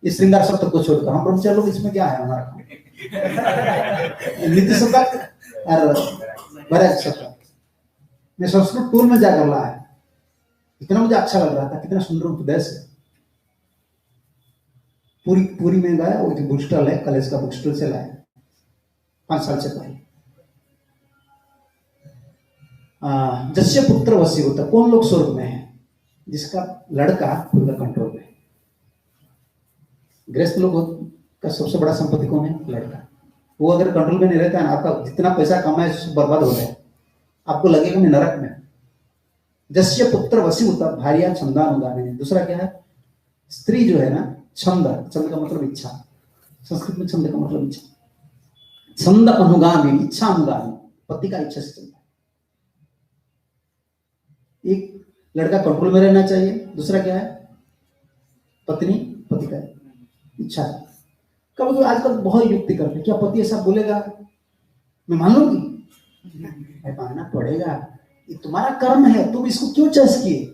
ये श्रृंगार शब्द को छोड़कर। हम ब्रह्मचारी लोग इसमें क्या है हमारा नीति शब्द और बड़े शब्द। मैं संस्कृत टूल में जाकर लाया, इतना मुझे अच्छा लग रहा था, कितना सुंदर उपदेश है। पूरी में गया, वो बुक स्टॉल है, कॉलेज का बुक स्टॉल से लाया 5 साल से पहले। जस्य पुत्र वसीभूत, कौन लोग स्वर्ग में है? जिसका लड़का पूरा कंट्रोल में। गृहस्थ लोग का सबसे बड़ा संपत्ति कौन है? लड़का। वो अगर कंट्रोल में नहीं रहता है ना, आपका जितना पैसा कमाए बर्बाद हो जाए, आपको लगेगा मैं नरक में। जस्य पुत्र वसीभूत भार्या छंदानुगामिनी। दूसरा क्या है? स्त्री जो है ना, छंद, छंद का मतलब इच्छा, संस्कृत में छंद का मतलब इच्छा। छंद अनुगामी, इच्छा अनुगामी, पति का इच्छा से चलता है। एक लड़का कंट्रोल में रहना चाहिए, दूसरा क्या है? पत्नी पति का इच्छा। कभी कभी आजकल बहुत युक्ति करते हैं, क्या पति ऐसा बोलेगा मैं मान लूंगी? मानना पड़ेगा, ये तुम्हारा कर्म है, तुम इसको क्यों चॉइस किए?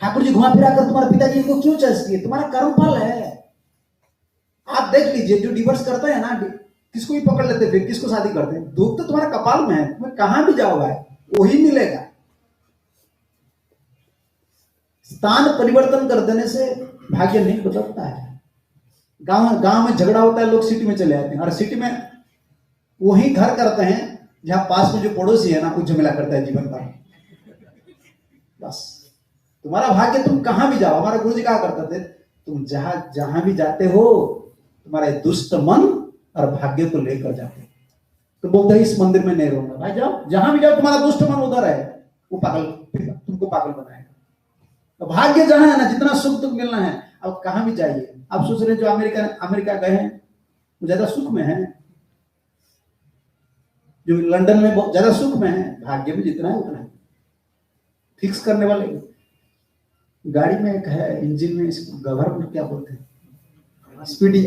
ठाकुर जी घुमा फिरा कर तुम्हारे पिताजी इनको क्यों चॉइस किए? तुम्हारा कर्म फल है। आप देख लीजिए, जो डिवोर्स करते हैं ना, किसको भी पकड़ लेते हैं, किसको शादी करते हैं, दुख तो तुम्हारा कपाल में है, तुम्हें कहां भी जाओ भाई वही मिलेगा। स्थान परिवर्तन कर देने से भाग्य नहीं बदलता है। गांव में झगड़ा होता है, लोग सिटी में चले जाते हैं, और सिटी में वही घर करते हैं जहां पास में जो पड़ोसी है ना, कुछ झमेला करता है जीवन भर। बस तुम्हारा भाग्य, तुम कहां भी जाओ। हमारे गुरु जी कहा करते थे, तुम जहां भी जाते हो, तुम्हारे दुष्ट मन और भाग्य को लेकर जाते। तो बोलते हैं इस मंदिर में नहीं रहूंगा। भाई जाओ, जहां भी जाओ, तुम्हारा दुष्ट मन उधर है, वो पागल, तुमको पागल बनाएगा। तो भाग्य जहां है ना, जितना सुख तुम मिलना है, अब कहां भी जाइए। आप सोच रहे जो अमेरिका गए हैं वो ज्यादा सुख में है, जो लंदन में बहुत ज्यादा सुख में है। भाग्य भी जितना है उतना है। फिक्स करने वाले गाड़ी में एक है, इंजन में, इसको गवर्नर क्या बोलते हैं, स्पीडी,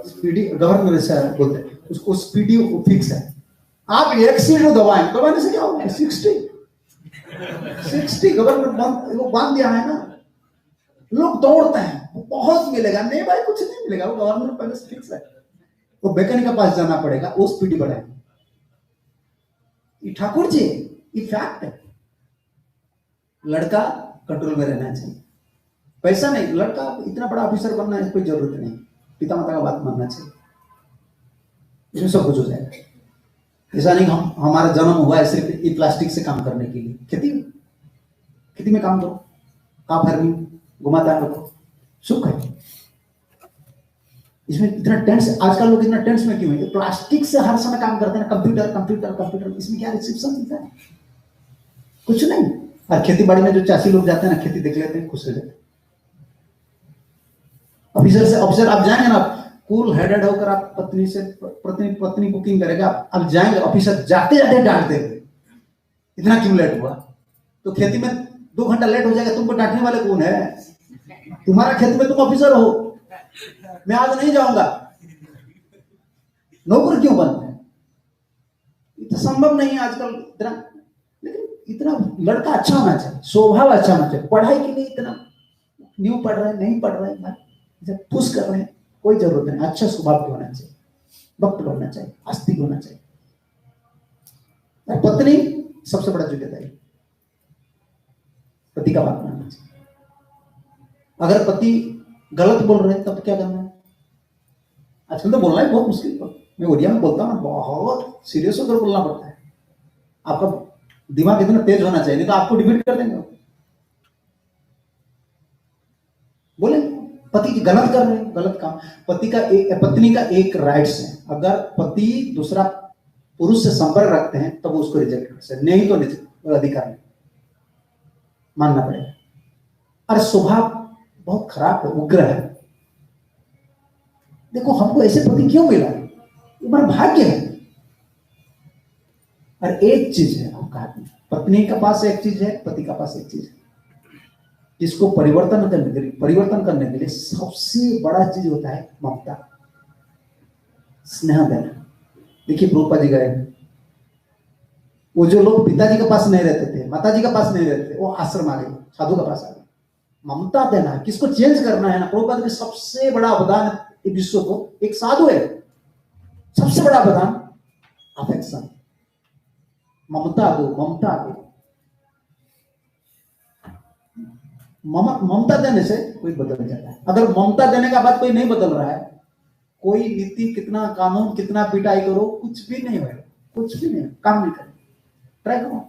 स्पीडी गवर्नर ऐसा बोलते हैं उसको, स्पीडी फिक्स है। आप एक्सीडेंट दबाने से क्या होगा? 60 गवर्नर वो बांध दिया है ना, लोग दौड़ते हैं, बहुत मिलेगा। नहीं भाई कुछ नहीं मिलेगा, वो गवर्नर पहले से फिक्स है। वो मैकेनिक के पास जाना पड़ेगा, वो स्पीडी बढ़ाएगा। ये ठाकुर जी, ये फैक्ट है। लड़का कंट्रोल में रहना चाहिए, पैसा नहीं। लड़का इतना बड़ा ऑफिसर बनना है कोई जरूरत नहीं, पिता माता का बात मानना चाहिए, इसमें सब कुछ हो जाएगा। ऐसा नहीं हमारा जन्म हुआ है सिर्फ ये प्लास्टिक से काम करने के लिए। खेती में काम करो, काम फार्मिंग घुमाता है लोग, सुख है। इसमें इतना टेंस, आजकल लोग इतना टेंस में क्यों है? प्लास्टिक से हर समय काम करते हैं, कंप्यूटर, इसमें क्या रिसेप्शन मिलता है? कुछ नहीं। और खेती बाड़ी में जो चाची लोग जाते हैं ना, खेती देख लेते हैं, खुश हो जाते हैं। ऑफिसर आप जाएंगे ना, कूल हेडेड होकर आप पत्नी बुकिंग करेगा, आप जाएंगे, ऑफिसर जाते जाते डांट देंगे, इतना क्यों लेट हुआ? तो खेती में 2 घंटा लेट हो जाएगा, तुमको डांटने वाले कौन है? तुम्हारा खेती में तुम ऑफिसर हो, मैं आज नहीं जाऊंगा, नौकर क्यों बनते हैं? इतना संभव नहीं है आजकल इतना। लेकिन इतना लड़का अच्छा होना चाहिए, स्वभाव अच्छा होना चाहिए। पढ़ाई के लिए इतना न्यू पढ़ रहे हैं, नहीं पढ़ रहे हैं, पुश कर रहे हैं, कोई जरूरत नहीं। अच्छा स्वभाव की होना चाहिए, भक्त बनना चाहिए, आस्तिक होना चाहिए। पत्नी सबसे बड़ा जिम्मेदारी, पति का बात मानना चाहिए। अगर पति गलत बोल रहे हैं तब क्या करना है? आजकल तो बोलना है बहुत मुश्किल, मैं ओडिया में बोलता हूँ, बहुत सीरियस होकर बोलना पड़ता है। आपका दिमाग इतना तेज होना चाहिए, नहीं तो आपको डिबेट कर देंगे। बोले पति की गलत कर रहे हैं, गलत काम। पत्नी का एक राइट्स है, अगर पति दूसरा पुरुष से संपर्क रखते हैं तब तो उसको रिजेक्ट कर सकते, नहीं तो अधिकार नहीं, मानना पड़ेगा। और स्वभाव बहुत खराब है, उग्र है। देखो हमको ऐसे पति क्यों मिला, ये हमारा भाग्य है। और एक चीज है आपका, पत्नी के पास एक चीज है, पति का पास एक चीज है, इसको परिवर्तन करने के लिए सबसे बड़ा चीज होता है ममता, स्नेह देना। देखिए प्रभुपाद जी गए, वो जो लोग पिताजी के पास नहीं रहते थे, माताजी के पास नहीं रहते थे, वो आश्रम आ गए, साधु के पास आ गए। ममता देना, किसको चेंज करना है ना। प्रभुपाद के सबसे बड़ा अवदान विश्व को, एक साधु है, सबसे बड़ा अवदान अफेक्शन, ममता दो, ममता दो। ममता देने से कोई बदल जाता है। अगर ममता देने का बाद कोई नहीं बदल रहा है, कोई नीति, कितना कानून, कितना पिटाई करो, कुछ भी नहीं होगा, कुछ भी नहीं, काम नहीं करेगा। ट्राई करो।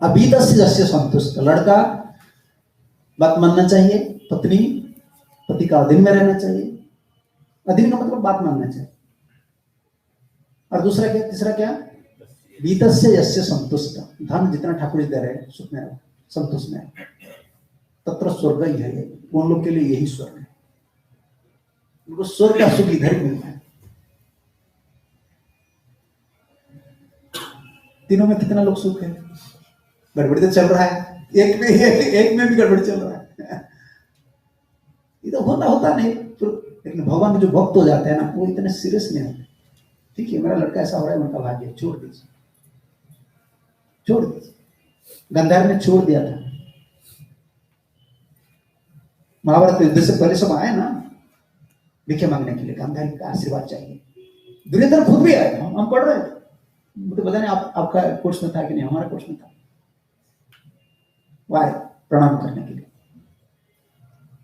अभीतस्य संतुष्ट, लड़का बात मानना चाहिए, पत्नी पति का अधीन में रहना चाहिए। अधीन का मतलब बात मानना चाहिए। और दूसरा क्या, तीसरा क्या, बीतस्य यस्य संतुष्ट, धन जितना ठाकुर जी दे रहे हैं, सुख में रहो, संतुष्ट में रहो, तत्र स्वर्ग ही है। उन लोग के लिए यही स्वर्ग है, उनको स्वर्ग का सुख इधर ही मिलता है। तीनों में कितना लोग सुख है? गड़बड़ी तो चल रहा है, एक में भी गड़बड़ी चल रहा है। ये तो होता नहीं तो, लेकिन भगवान के जो भक्त हो जाते हैं ना वो इतने सीरियस नहीं होते। ठीक है मेरा लड़का ऐसा हो रहा है, उनका भाग्य छोड़ दीजिए, छोड़ दीजिए। गंधार ने छोड़ दिया था, महाभारत युद्ध से पहले सब आए ना भिक्षा मांगने के लिए, गांधारी का आशीर्वाद चाहिए। दुर्योधन खुद भी आए, हम पढ़ रहे थे, मुझे पता नहीं आपका कोर्स में था कि नहीं, हमारा कोर्स में था। वो आए प्रणाम करने के लिए,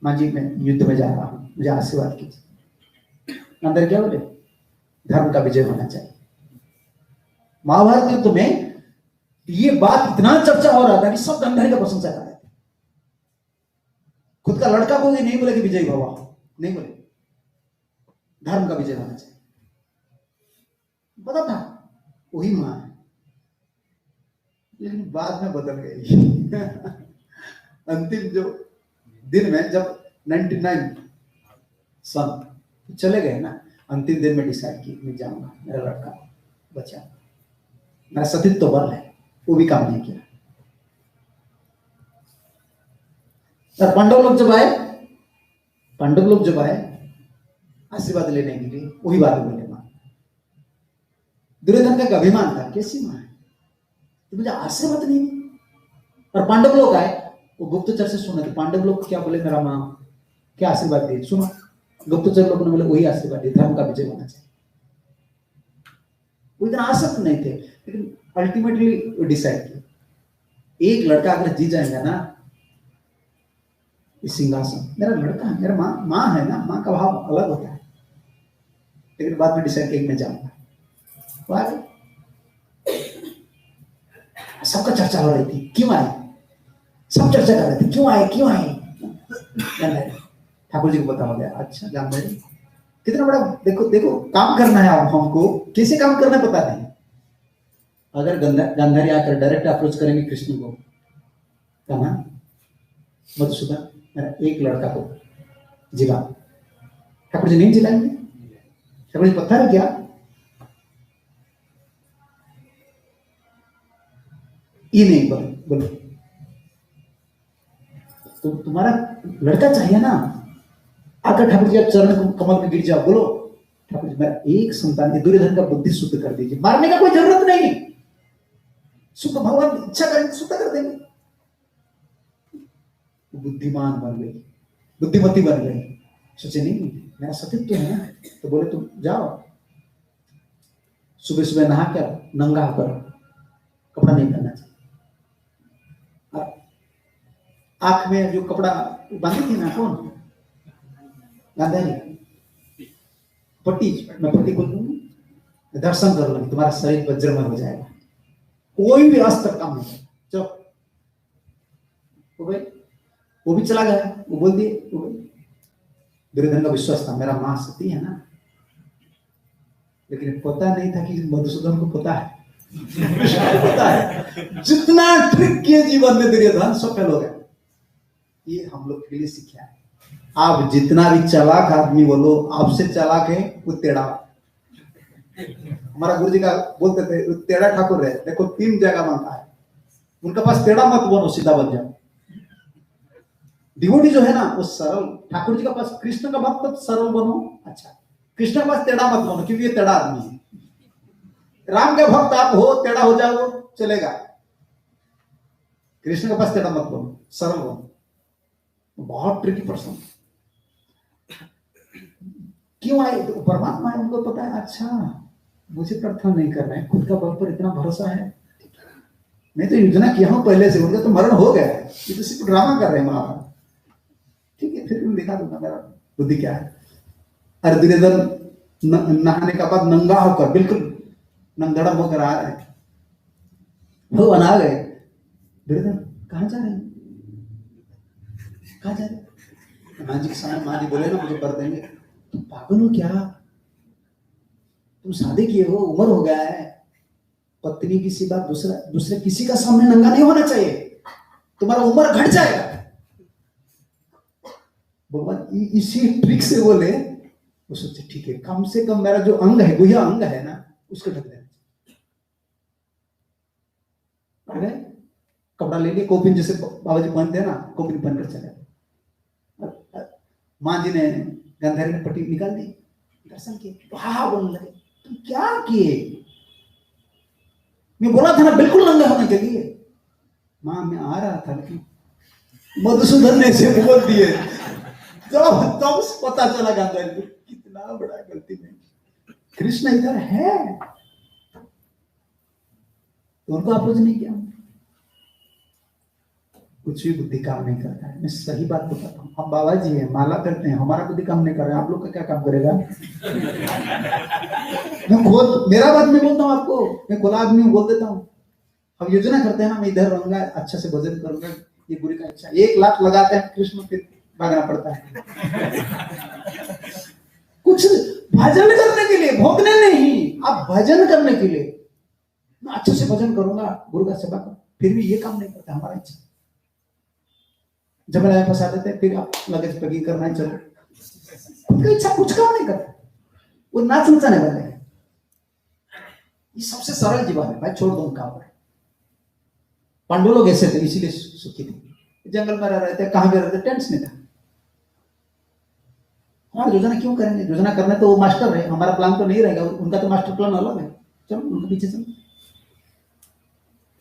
माँ जी मैं युद्ध में जा रहा हूं, मुझे आशीर्वाद कीजिए। अंदर क्या बोले, धर्म का विजय होना चाहिए। महाभारत युद्ध में ये बात इतना चर्चा हो रहा था कि सब गंधारी का प्रशंसा कर रहे थे। खुद का लड़का को भी नहीं बोले कि विजय भवा, नहीं बोले, धर्म का विजय होना चाहिए। पता था वही मां है, लेकिन बाद में बदल गई। अंतिम जो दिन में जब 99 सन चले गए ना, अंतिम दिन में डिसाइड की मैं जाऊंगा, मेरा लड़का बचा, मेरा सतीत्व तो बल है, वो भी काम नहीं किया। और पांडव लोग जब आए आशीर्वाद लेने के लिए, वही बात बोले मां। दुर्योधन का अभिमान था, कैसी मां है तो मुझे आशीर्वाद नहीं। और पांडव लोग आए, वो गुप्तचर से सुने थे पांडव लोग क्या बोले, मेरा मां क्या आशीर्वाद दिए, सुनो। गुप्तचर लोगों ने बोले वही आशीर्वाद दिए, धर्म का विजय होना चाहिए। वो इतना आसक्त नहीं थे, लेकिन अल्टीमेटली डिसाइड किया, एक लड़का अगर जी जाएगा ना इस सिंहासन, मेरा लड़का है, मेरा माँ है ना, माँ का भाव अलग होता है। लेकिन बाद में डिसाइड किया मैं जाऊंगा। सबका चर्चा हो रही थी, क्यों आए, सब चर्चा कर रहे थे, क्यों आए। ठाकुर जी को पता हो गया, अच्छा गांधारी कितना बड़ा, देखो काम करना है हमको, कैसे काम करना पता नहीं। अगर गांधारी आकर डायरेक्ट अप्रोच करेंगे कृष्ण को, कहा मधुसूदन मेरा एक लड़का को जिला, ठाकुर जी नहीं जिलाएंगे। ठाकुर जी पत्थर है क्या, ये नहीं बोलो तो तुम्हारा लड़का चाहिए ना, आकर ठाकुर जी आप चरण कमल में गिर जाओ, बोलो ठाकुर जी मेरा एक संतान है, दुर्योधन का बुद्धि शुद्ध कर दीजिए, मारने का कोई जरूरत नहीं, शुद्ध भगवान इच्छा करेंगे शुद्ध कर देंगे। बुद्धिमान बन गई, बुद्धिमती बन गई, सोचे नहीं मेरा सतीत्व है ना, तो बोले तुम जाओ सुबह सुबह नहा कर नंगा होकर, कपड़ा नहीं पहनना चाहिए, आंख में जो कपड़ा बांधी थी ना, कौन गांधारी, पट्टी, मैं पट्टी खोल दूंगी, दर्शन कर लूंगी, तुम्हारा शरीर वज्रमय हो जाएगा, कोई भी अस्त्र काम नहीं। चलो वो भी चला गया, वो बोल दिए। दुर्योधन का विश्वास था मेरा मां सती है ना, लेकिन पता नहीं था कि मधुसूदन को पता है। पता है जितना ट्रिक किए जीवन में दुर्योधन सब फेल हो गया। ये हम लोग के लिए सीखा है, आप जितना भी चालाक आदमी बोलो, आपसे चालाक है वो टेढ़ा। हमारा गुरु जी का बोलते थे टेढ़ा ठाकुर है, देखो 3 जगह मांगता है, उनके पास टेढ़ा मत बनो, सीधा बन जाओ। डिवोटी जो है ना वो सरल, ठाकुर जी का पास कृष्ण का भक्त सरल बनो, अच्छा कृष्ण के पास टेढ़ा मत बनो क्योंकि ये टेढ़ा आदमी है। राम के भक्त आप हो, टेढ़ा हो जाओ चलेगा, कृष्ण के पास टेढ़ा मत बनो, सरल बनो। बहुत ट्रिकी पर्सन, क्यों आए, तो परमात्मा है, उनको पता है, अच्छा मुझे प्रार्थना नहीं करना है, खुद का बल पर इतना भरोसा है, मैं तो योजना किया हूं पहले से, उनका तो मरण हो गया है, ये तो सिर्फ ड्रामा कर रहे हैं महाराज। ठीक है फिर दिखा दूंगा मेरा बुद्धि क्या है। अरे दुर्योधन नहाने का बाद नंगा होकर, बिल्कुल नंगड़म होकर आ रहे हैं, वो बना गए। दुर्योधन कहाँ जा रहे हैं, कहाँ जा रहे? माँ जी के सामने माँ जी बोले ना मुझे कर देंगे, तुम पागल हो क्या, तुम शादी किए हो, उम्र हो गया है, पत्नी की सिवा दूसरे किसी का सामने नंगा नहीं होना चाहिए, तुम्हारा उम्र घट जाएगा। भगवान इसी ट्रिक से बोले, वो सोचे ठीक है कम से कम मेरा जो अंग है, गुह्य अंग है ना, उसको ढक देना। कपड़ा ले लिए, कोपिन जैसे बाबा जी पहनते हैं ना, कोपिन पहनकर चले। माँ जी ने गंधर्व ने पट्टी निकाल दी, दर्शन किए, वाह बोलने लगे, तुम क्या किए? मैं बोला था ना बिल्कुल नंगे होने के लिए। माँ मैं आ रहा था लेकिन मधुसूदन ने से बोल दिए। तो पता चला गंधर्व को कितना बड़ा गलती में, कृष्ण इधर है तो उनको अप्रोच नहीं किया। कुछ भी बुद्धि काम नहीं करता है, मैं सही बात बताता हूँ। हम बाबा जी हैं, माला करते हैं, हमारा बुद्धि काम नहीं कर रहा है, आप लोग का क्या काम करेगा? मैं खुद, मेरा बात मैं बोलता हूँ आपको, मैं खुला आदमी हूँ, बोल देता हूँ। हम योजना करते हैं ना, मैं इधर रहूंगा, अच्छा से भजन करूंगा, ये गुरु का इच्छा, 1 लाख लगाते हैं कृष्ण, फिर भागना पड़ता है। कुछ भजन करने के लिए, भोगने नहीं, आप भजन करने के लिए, मैं अच्छे से भजन करूंगा, गुरु का सेवा करूंगा, फिर भी ये काम नहीं करता हमारा इच्छा। जब मैं फंसा देते, फिर आप लगेज पैकिंग करना है, चलो, उनका इच्छा कुछ काम नहीं करता, वो नाच नचाने वाले हैं। ये सबसे सरल जीवन है भाई, छोड़ दो उनका। पांडव लोग ऐसे थे, इसीलिए सुखी थे, जंगल में रह रहे थे, कहां भी रहते, टेंट्स में था। हमारा योजना क्यों करेंगे? योजना करने तो वो मास्टर है, हमारा प्लान तो नहीं रहेगा, उनका तो मास्टर प्लान अलग है, चलो उनके पीछे चलो।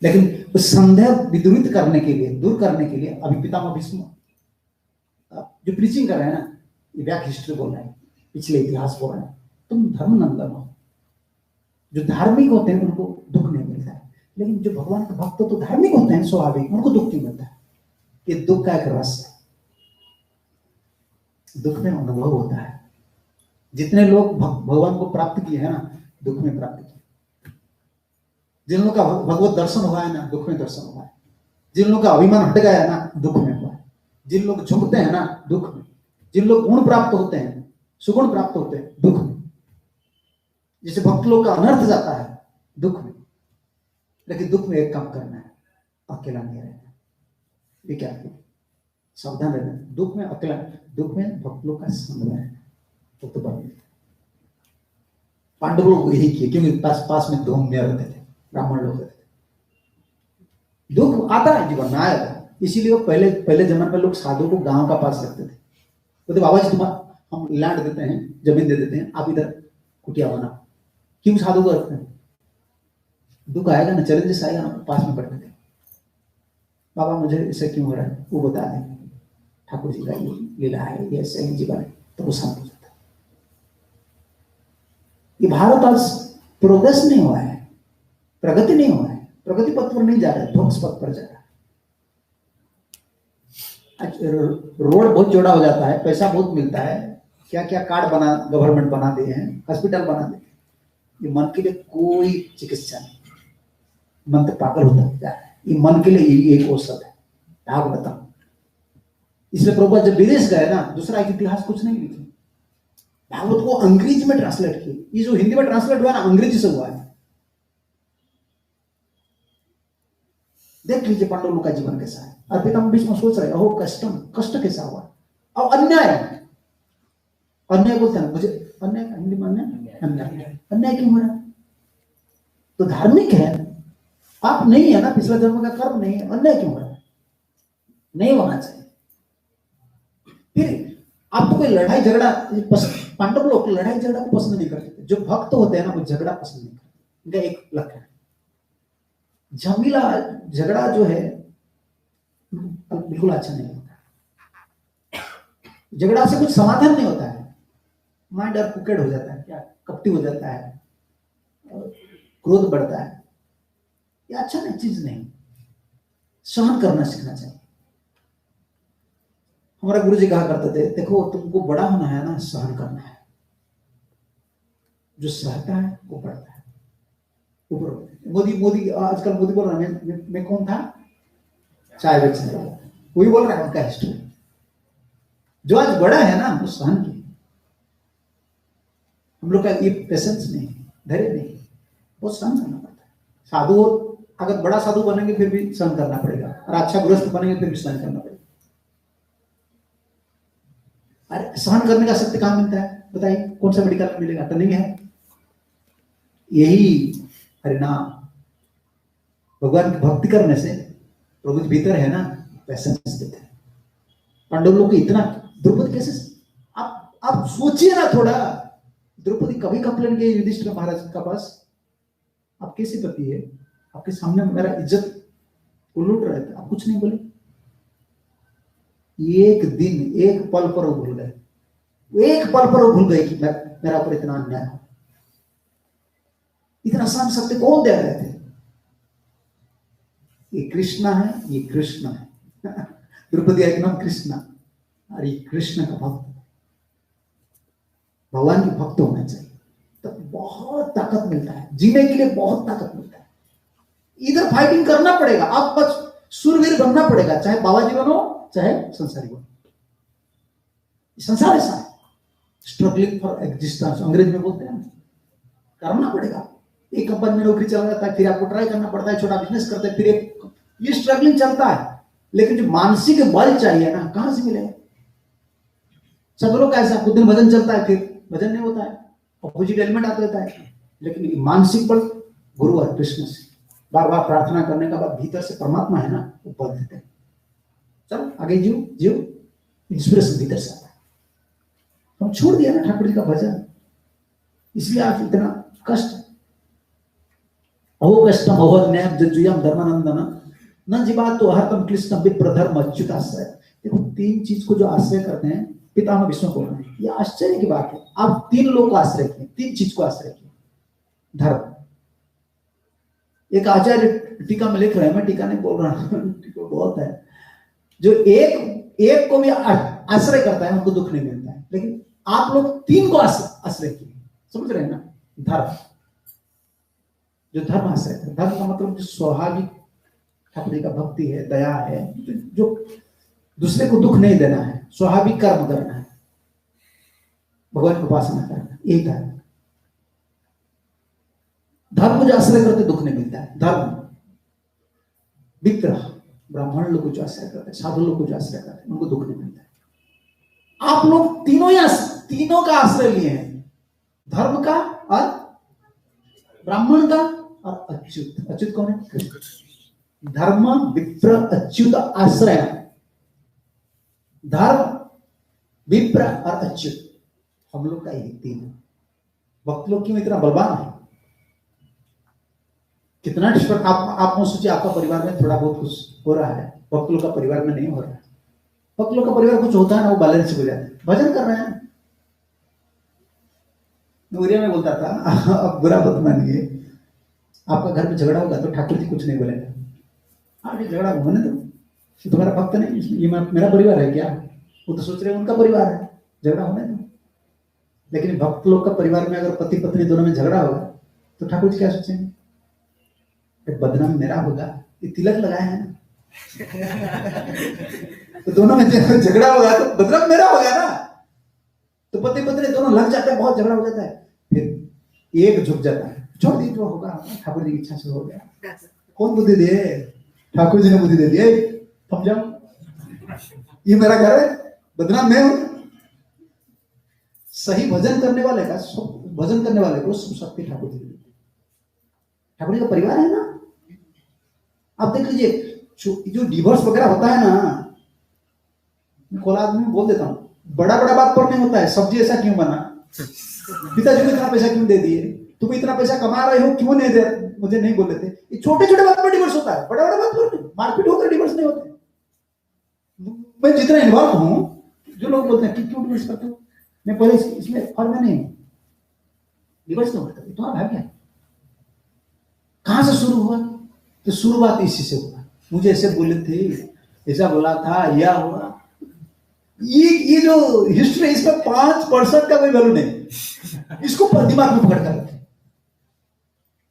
लेकिन उस संदेह विदूरित करने के लिए, दूर करने के लिए, अभी पितामह भीष्म जो प्रीचिंग कर रहे हैं ना, ये बैक हिस्ट्री बोल रहे हैं, पिछले इतिहास बोल रहे हैं, तुम धर्मनंदन हो। जो धार्मिक होते हैं उनको दुख नहीं मिलता है, लेकिन जो भगवान के भक्त तो धार्मिक होते हैं स्वाभाविक, उनको दुख क्यों मिलता है? ये दुख का एक रस है, दुख में अनुभव होता है। जितने लोग भगवान को प्राप्त किए हैं ना, दुख में प्राप्त किए। जिन लोगों का भगवत दर्शन हुआ है ना, दुख में दर्शन हुआ है। जिन लोगों का अभिमान हट गया है ना, दुख में हुआ है। जिन लोग झुकते हैं ना, दुख में। जिन लोग गुण प्राप्त होते हैं, सुगुण प्राप्त होते हैं, दुख में। जैसे भक्त लोग का अनर्थ जाता है, दुख में। लेकिन दुख में एक काम करना है, अकेला नहीं रहना। ये क्या है? सावधान रहना। दुख में अकेला, दुख में भक्त लोग का संग रहना, तो बन। पांडव लोग यही किए, क्योंकि पास में धूम में रहते थे, ब्राह्मण लोग रहते थे। दुख आता है जीवन में, आएगा। इसीलिए वो पहले जमाने में लोग साधु को गांव का पास रखते थे। तो बाबा जी तुम्हारा हम लैंड देते हैं, जमीन दे देते हैं, आप इधर कुटिया बनाओ। क्यों साधु को रखते हैं? दुख आएगा ना, चैलेंजेस आएगा ना, पास में बैठने के। बाबा मुझे इससे क्यों हो रहा है, वो बता दें। ठाकुर जी का ये लीला है, ये सही जीवन है, तो वो शांत हो जाता है। ये भारत आज प्रोग्रेस नहीं हुआ है, प्रगति नहीं हुआ है, प्रगति पथ पर नहीं जा रहा है, ध्वंस पथ पर जा रहा है। रोड बहुत चौड़ा हो जाता है, पैसा बहुत मिलता है, क्या क्या कार्ड गवर्नमेंट बना दिए हैं, हॉस्पिटल बना दिए, ये मन के लिए कोई चिकित्सा नहीं। मन तो पागल होता जा रहा है। ये मन के लिए एक औषध है, भागवतम। इसलिए प्रभुपाद जब विदेश गए ना, दूसरा एक इतिहास कुछ नहीं लिखे, भागवत को अंग्रेजी में ट्रांसलेट किए। ये जो हिंदी में ट्रांसलेट हुआ ना, अंग्रेजी से हुआ है। देख लीजिए पांडव लोग का जीवन कैसा है। और पितामह भीष्म सोच रहे, ओह कष्ट कैसा हुआ, और अन्याय बोलते हैं मुझे, अन्याय हिंदी में अन्याय क्यों हो रहा? तो धार्मिक है, आप नहीं है ना, पिछला जन्म का कर्म नहीं है, अन्याय क्यों हो रहा है? नहीं होना चाहिए। फिर आपको कोई लड़ाई झगड़ा, पांडव लोग लड़ाई झगड़ा को पसंद नहीं करते। जो भक्त होते हैं ना, वो झगड़ा पसंद नहीं करते। इनका एक लक्षण है, झमेला झगड़ा जो है बिल्कुल अच्छा नहीं होता। झगड़ा से कुछ समाधान नहीं होता है, माइंड और कुकेड हो जाता है, क्या कपटी हो जाता है, क्रोध बढ़ता है। ये अच्छा नहीं, चीज नहीं। सहन करना सीखना चाहिए। हमारा गुरु जी कहा करते थे, देखो तुमको बड़ा होना है ना, सहन करना है। जो सहता है वो बढ़ता है, ऊपर। मोदी आजकल मोदी बोल रहा है, मैं कौन था, चाय बेचने वाला, वही बोल रहा है उनका हिस्ट्री। जो आज बड़ा है ना, वो सहन की। हम लोग का ये पेशेंस नहीं, धैर्य नहीं, वो सहन करना पड़ता है। साधु अगर बड़ा साधु बनेंगे फिर भी सहन करना पड़ेगा, और अच्छा गृहस्थ बनेंगे फिर भी सहन करना पड़ेगा। अरे सहन करने का शक्ति कहां मिलता है बताइए? कौन सा मेडिकल में मिलेगा? ट्रेनिंग है। यही हरिनाम, भगवान की भक्ति करने से प्रभु भीतर है ना, पैसेंस देते हैं। पांडव लोग को इतना द्रुपद कैसे सोचिए ना थोड़ा, द्रौपदी कभी कंप्लेन की युधिष्ठिर महाराज का पास, आप कैसे पति है, आपके सामने मेरा इज्जत उलूट रहे थे, आप कुछ नहीं बोले। एक दिन एक पल पर वो भूल गए, एक पल पर वो भूल गए कि मेरा ऊपर इतना अन्याय हो। इतना सहन शक्ति कौन दे रहे थे? ये कृष्णा है, ये कृष्ण है। द्रौपदी का नाम कृष्णा, और ये कृष्ण का भक्त, भगवान के भक्त होना चाहिए, तो बहुत ताकत मिलता है, जीने के लिए बहुत ताकत मिलता है। इधर फाइटिंग करना पड़ेगा, आप बस सूरवीर बनना पड़ेगा, चाहे बाबा जीवन हो चाहे संसारी बनो। संसार ऐसा है, स्ट्रगलिंग फॉर एग्जिस्टेंस अंग्रेज में बोलते हैं, करना पड़ेगा। एक कंपनी में नौकरी चला जाता है, फिर आपको ट्राई करना पड़ता है, छोटा बिजनेस करते हैं, फिर ये स्ट्रगलिंग चलता है। लेकिन जो मानसिक बल चाहिए ना, कहां से मिलेगा? सब लोग ऐसा कुछ दिन भजन चलता है, फिर भजन नहीं होता है, अपोजिट एलिमेंट आता रहता है। लेकिन मानसिक बल गुरु और कृष्ण से बार बार प्रार्थना करने का बाद भीतर से परमात्मा है ना, वो बल देते हैं। चलो आगे जियो जियो, इंस्पिरेशन भीतर से आता है। हम छोड़ दिया ना ठाकुर जी का भजन, इसलिए आज इतना कष्ट। अहो कष्टम अहो न्याय जजुयम धर्मानंदन न जीवा तो हरतम कृष्ण विप्र धर्म अच्युत आश्रय। देखो, तीन चीज को जो आश्रय करते हैं, पितामह विष्णु बोल रहे हैं, ये आश्चर्य की बात है। आप तीन लोग को आश्रय किए, तीन चीज को आश्रय किए। धर्म, एक आचार्य टीका में लिख रहे हैं, मैं टीका नहीं बोल रहा हूं, बहुत है, जो एक को भी आश्रय करता है उनको दुख नहीं मिलता है, लेकिन आप लोग तीन को आश्रय किए, समझ रहे हैं ना? धर्म, जो धर्म आश्रय है, धर्म का मतलब जो स्वाभाविक ठाकुर जी का भक्ति है, दया है, जो दूसरे को दुख नहीं देना है, स्वाभाविक कर्म करना है, भगवान की उपासना करना, यही धर्म। धर्म जो आश्रय करते दुख नहीं मिलता है। धर्म, विग्रह, ब्राह्मण लोग को जो आश्रय करते हैं, साधु लोग को जो आश्रय करते हैं, उनको दुख नहीं मिलता है। आप लोग तीनों का आश्रय लिए हैं, धर्म का और ब्राह्मण का और अच्युत। अच्युत कौन है? कृष्ण। धर्म विप्र अच्युत आश्रय, धर्म विप्र और अच्युत, हम लोग का यही तीन है। भक्त लोग क्यों इतना बलवान है? कितना आप सोचिए, आपका परिवार में थोड़ा बहुत कुछ हो रहा है, भक्त लोग का परिवार में नहीं हो रहा है। भक्त लोग का परिवार कुछ होता है ना, वो बैलेंस हो जाता है, भजन कर रहे हैं। नूरिया में बोलता था, अब बुरा मत मानिए, आपका घर में झगड़ा होगा तो ठाकुर जी कुछ नहीं बोलेगा, आगे झगड़ा होने दो, तुम्हारा भक्त नहीं, ये मेरा परिवार है क्या? वो तो सोच रहे हैं उनका परिवार है, झगड़ा होने दो। लेकिन भक्त लोग का परिवार में अगर पति पत्नी दोनों में झगड़ा होगा तो ठाकुर जी क्या सोचेंगे? बदनाम मेरा होगा, ये तिलक लगाया है ना। तो दोनों में झगड़ा होगा तो बदनाम मेरा होगा ना। तो पति पत्नी दोनों लग जाते हैं, बहुत झगड़ा हो जाता है, फिर एक झुक जाता है, छोड़ दी जो होगा, ठाकुर जी की इच्छा से हो गया। कौन बुद्धि दिए? ठाकुर जी ने बुद्धि दे दी, थम जाओ, ये मेरा घर है, बदनाम मैं हूं। सही भजन करने वाले का, भजन करने वाले को शक्ति ठाकुर जी, ठाकुर जी का परिवार है ना। आप देख लीजिए, जो डिवोर्स वगैरह होता है ना, मैं कोला आदमी बोल देता हूं, बड़ा बड़ा बात पर नहीं होता है, सब्जी ऐसा क्यों बना, पिताजी को इतना पैसा क्यों दे दिए, तुम इतना पैसा कमा रहे हो क्यों नहीं दे, मुझे नहीं बोल देते। ये छोटे छोटे बात पर डिवोर्स होता है, बड़ा बड़ा बात पर मारपीट होकर डिवोर्स नहीं होते। मैं जितना इन्वॉल्व हूं, जो लोग बोलते हैं कि क्यों डिवोर्स करते हो, मैं पहले इसमें फॉर में नहीं, डिवोर्स क्यों करते हो, तुम्हारा भाग्य है। कहां से शुरू हुआ? तो शुरुआत इसी से हुआ, मुझे ऐसे बोले थे, ऐसा बोला था, यह हुआ। ये जो हिस्ट्री, इसमें 5% का कोई वैल्यू नहीं, इसको दिमाग में पकड़ कर रखें।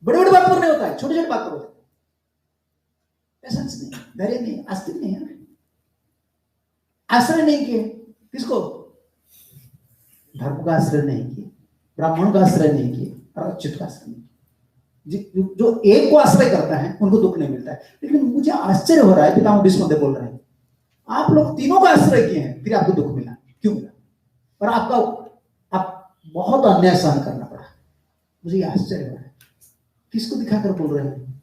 बड़े बड़े बात पर नहीं होता है, छोटे छोटे बात पर होता है। पैसेंस नहीं, धैर्य नहीं, आस्तिक नहीं है, आश्रय नहीं किए किसको? धर्म का आश्रय नहीं किए, ब्राह्मण का आश्रय नहीं किए, और अच्युत का आश्रय नहीं किए। जो एक को आश्रय करता है उनको दुख नहीं मिलता है। लेकिन मुझे आश्चर्य हो रहा है, पितामह विष्णु बोल रहे हैं, आप लोग तीनों का आश्रय किए हैं, फिर आपको दुख मिला, क्यों मिला? और आप बहुत अन्याय सहन करना पड़ा। मुझे आश्चर्य हो रहा है, किसको दिखाकर बोल रहे हैं?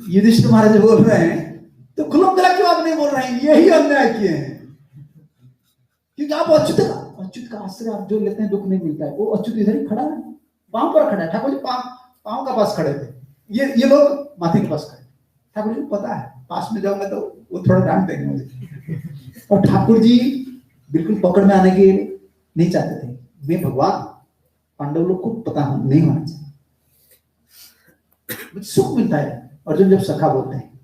युधिष्ठिर महाराज बोल रहे हैं, तो खुलम खिला क्यों आप नहीं बोल रहे हैं? यही अन्याय किए हैं, कि आप अच्युत का आश्रय आप जो लेते हैं दुख नहीं मिलता है। वो अच्युत इधर ही खड़ा है, पांव पर खड़ा है। ठाकुर जी पांव का पास खड़े थे, ये लोग माथे के पास खड़े। ठाकुर जी को पता है पास में जाऊंगा तो वो थोड़ा डांट देंगे मुझे, और ठाकुर जी बिल्कुल पकड़ में आने के नहीं चाहते थे। मैं भगवान, पांडव लोग को पता नहीं होना चाहिए। सुख मिलता है अर्जुन जब सखा बोलते हैं,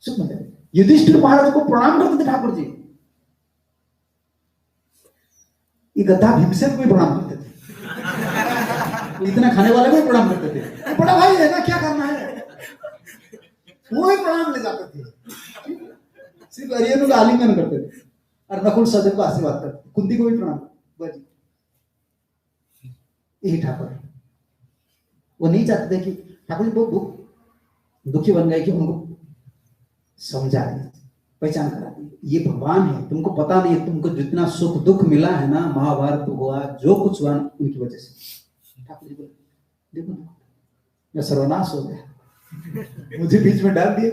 सुख मिलता है। युधिष्ठिर महाराज को प्रणाम करते थे ठाकुर जी, ये गद्दा भीमसेन को भी प्रणाम करते थे, इतना खाने वाले को भी प्रणाम करते थे। बड़ा भाई है ना, क्या करना है, वो ही प्रणाम ले जाते थे। सिर्फ अर्जुन का आलिंगन करते थे और नकुल सहदेव को आशीर्वाद करते, कुंती को भी प्रणाम। यही ठाकुर, वो नहीं चाहते थे कि ठाकुर जी बहुत दुखी बन गए कि उनको समझा दिए, पहचान करा दी, ये भगवान है, तुमको पता नहीं है, तुमको जितना सुख दुख मिला है ना, महाभारत हुआ, जो कुछ हुआ उनकी वजह से। ठाकुर जी बोले देखो मैं सर्वनाश हो गया, मुझे बीच में डाल दिए।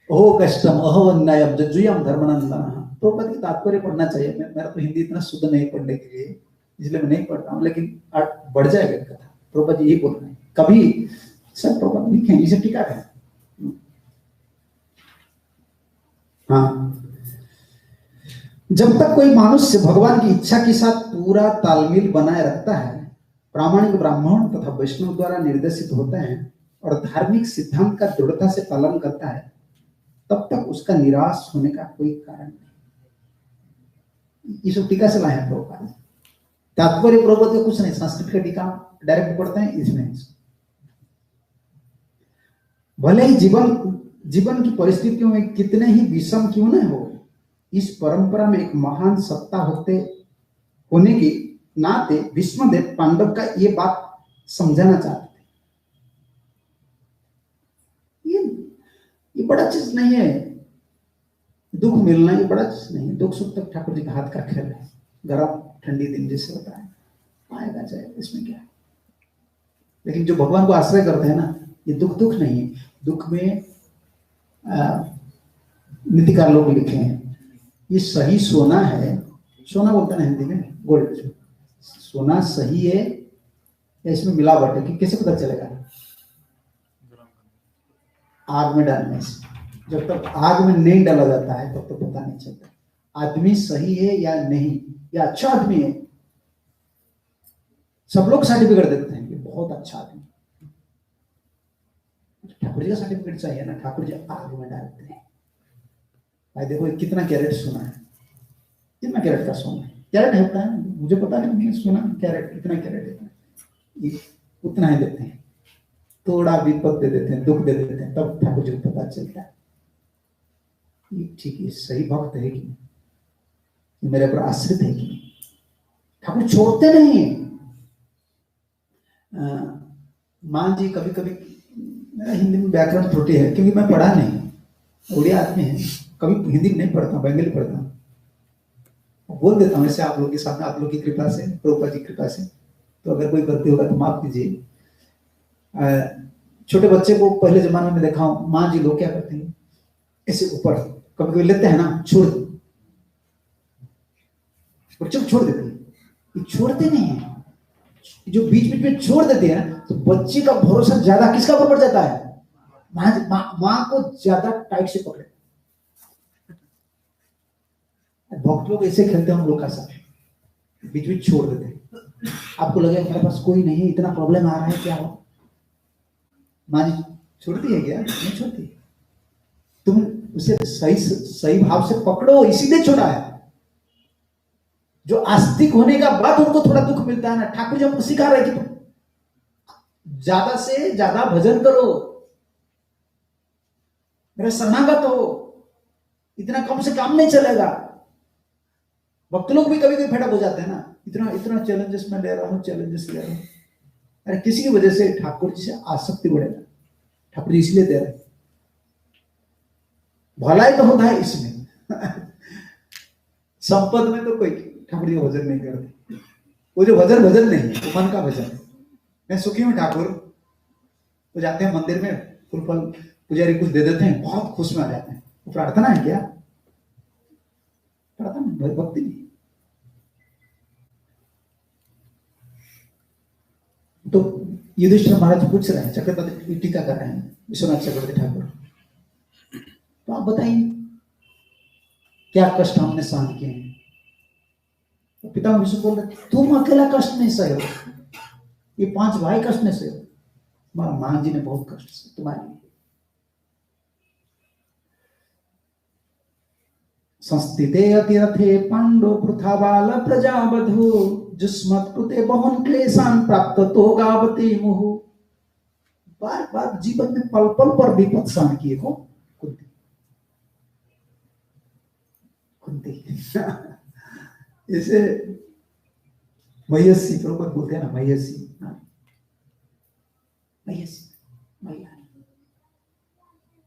ओह कष्टम अहो अन्यायम जज्जुयम धर्मनंदन। प्रभुपाद की तात्पर्य पढ़ना चाहिए। मेरा तो हिंदी इतना शुद्ध नहीं पढ़ने के लिए, इसलिए मैं नहीं पढ़ता हूँ, लेकिन बढ़ जाएगा कथा। प्रभुपाद जी यही बोल रहे हैं, कभी सब प्रभुपाद लिखे इसे टीका है। हाँ, जब तक कोई मनुष्य भगवान की इच्छा के साथ पूरा तालमेल बनाए रखता है, प्रामाणिक ब्राह्मण तथा वैष्णव द्वारा निर्देशित होते हैं और धार्मिक सिद्धांत का दृढ़ता से पालन करता है, तब तक उसका निराश होने का कोई कारण नहीं। इस टीका से लाए हैं प्रभुपाद। तात्पर्य प्रभुपाद का कुछ नहीं, संस्कृत का टीका डायरेक्ट पढ़ते हैं इसमें। भले ही जीवन की परिस्थितियों में कितने ही विषम क्यों न हो, इस परंपरा में एक महान सत्ता होने के नाते भीष्मदेव पांडव का ये बात समझाना चाहते थे। ये बड़ा चीज नहीं है, दुख मिलना ये बड़ा चीज नहीं है। दुख सुख तक ठाकुर जी का हाथ का खेल है, गर्म ठंडी दिन जैसे होता है, आएगा जाएगा, इसमें क्या है। लेकिन जो भगवान को आश्रय करते हैं ना, ये दुख नहीं है। दुख में नीतिकार लोग लिखे हैं, ये सही सोना है, सोना बोलते हैं हिंदी में, गोल्ड। सोना सही है या इसमें मिलावट है कि कैसे पता चलेगा? आग में डालने से। जब तक आग में नहीं डाला जाता है तब तो पता नहीं चलता आदमी सही है या नहीं, या अच्छा आदमी है। सब लोग सर्टिफिकेट देते हैं कि बहुत अच्छा आदमी। ठाकुर जी का सर्टिफिकेट चाहिए ना, ठाकुर जी आग में डालते हैं। भाई देखो कितना कैरेट सोना है, कितना कैरेट का सोना है, कैरेट होता है मुझे पता नहीं, सोना कैरेट कितना कैरेट है, उतना ही देते हैं। थोड़ा विपद दे देते हैं, दुख दे देते हैं, तब ठाकुर जी को पता चलता है ये ठीक है, सही भक्त है कि मेरे पर आश्रित है कि। ठाकुर छोड़ते नहीं है। मान जी कभी कभी मेरा हिंदी में व्याकरण त्रुटि है, क्योंकि मैं पढ़ा नहीं, उड़िया आदमी है, कभी हिंदी नहीं पढ़ता, बंगाली पढ़ता हूँ, बोल देता हूँ ऐसे आप लोग के सामने, आप लोग की कृपा से, प्रभुपाद जी की कृपा से। तो अगर कोई गलती होगा तो माफ कीजिए। छोटे बच्चे को पहले जमाने में देखा हूँ, माँ जी लोग क्या करते हैं, ऐसे ऊपर कभी कभी लेते हैं ना, छोड़ बच्चों को छोड़ देते हैं। ये छोड़ते नहीं है, जो बीच बीच में छोड़ देते हैं ना, तो बच्चे का भरोसा ज्यादा किसका ऊपर पड़ जाता है? माँ को ज्यादा टाइट से पकड़े। भक्त लोग ऐसे खेलते हैं हम लोग का साथ, बीच बीच छोड़ देते हैं। आपको लगेगा मेरे पास कोई नहीं, इतना प्रॉब्लम आ रहा है, क्या हो? माँ जी छोड़ती है क्या? नहीं छोड़ती। तुम उसे सही भाव से पकड़ो, इसीलिए छोड़ा है। जो आस्तिक होने का बाद उनको थोड़ा दुख मिलता है ना, ठाकुर जी हमको सिखा रहे कि ज्यादा से ज्यादा भजन करो, मेरे शरणागत हो, इतना कम से काम नहीं चलेगा। भक्त लोग भी कभी कभी फेडअप हो जाते हैं ना, इतना चैलेंजेस में ले रहा हूँ, चैलेंजेस ले रहा हूँ। अरे किसी की वजह से ठाकुर जी से आसक्ति बढ़ेगा, ठाकुर जी इसलिए दे रहे, भलाई तो होता है इसमें। संपद में तो कोई ठाकुर जी भजन नहीं करते। वो जो भजन नहीं है, वो मन का भजन है। मैं सुखी हूँ ठाकुर, वो जाते हैं मंदिर में, फूल फल पुजारी कुछ दे देते हैं, बहुत खुश में आ जाते हैं। वो प्रार्थना है क्या? करता ना, भक्ति नहीं। तो युधिष्ठिर महाराज पूछ रहे हैं, चक्रवर्ती टीका कर रहे हैं विश्वनाथ चक्रवर्ती ठाकुर, तो आप बताइए क्या कष्ट हमने सहन किए हैं। तो पिता विष्णु बोल रहे, तुम अकेला कष्ट नहीं सहे, ये 5 भाई कष्ट नहीं सहे, तुम्हारा मां जी ने बहुत कष्ट सहे तुम्हारे लिए। संस्थिते अतिरथे पांडो पृथा बाल प्रजावधू जुस्मत् कृते बहुन क्लेशान प्राप्त तो गावते मुहु। बार बार जीवन में पल पल पर विपद सहन किए को कुंती, कुंती जैसे मयसी प्रभुपद बोलते हैं ना, मयसी मयसी मैया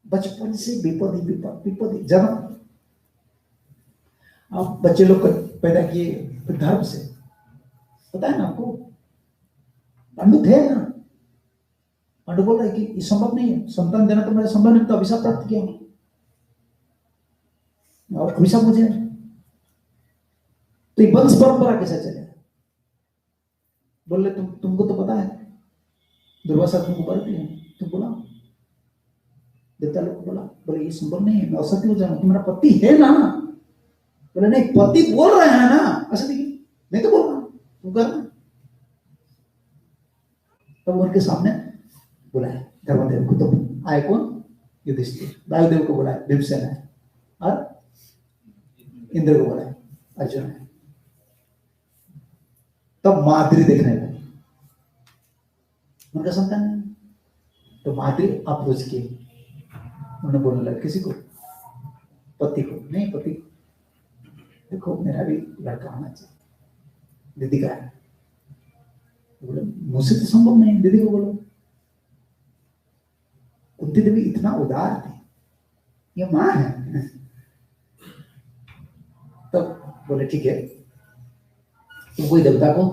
बचपन से विपद विपद विपद। जन्म आप बच्चे लोग को पैदा किए धर्म से, पता है ना आपको, पांडु थे ना, पांडु बोल रहे कि ये संभव नहीं है, संतान देना तो मेरा संभव नहीं, तो अभिशाप प्राप्त किया और अभिशाप मुझे, तो ये वंश परंपरा कैसे चले। बोल रहे तुमको तो पता है, दुर्वासा तुमको बर दिया, तुम बोला देवता लोग को बोला, बोले ये संभव नहीं है, मैं असत्य हो जाऊंगा, तुम्हारा पति है ना। बोले नहीं, पति बोल रहे हैं ना, असत्य नहीं तो बोल रहा तुम करना। तब उनके सामने बुलाया धर्मदेव को, तो आए कौन, युधिष्ठिर, वायुदेव को बुलाया भीमसेन है, और इंद्र को बुलाया अर्जुन है। तब माद्री देखने लगे, उनका संतान नहीं, तो माद्री अप्रोच की, उन्होंने बोलने लगा किसी को, पति को, नहीं पति को, देखो मेरा भी लड़का होना चाहिए, दीदी का है। बोले मुझसे तो संभव नहीं, दीदी को बोलो। कुंती देवी इतना उदार थी, ये मां है। तब बोले ठीक है, तुम कोई देवता को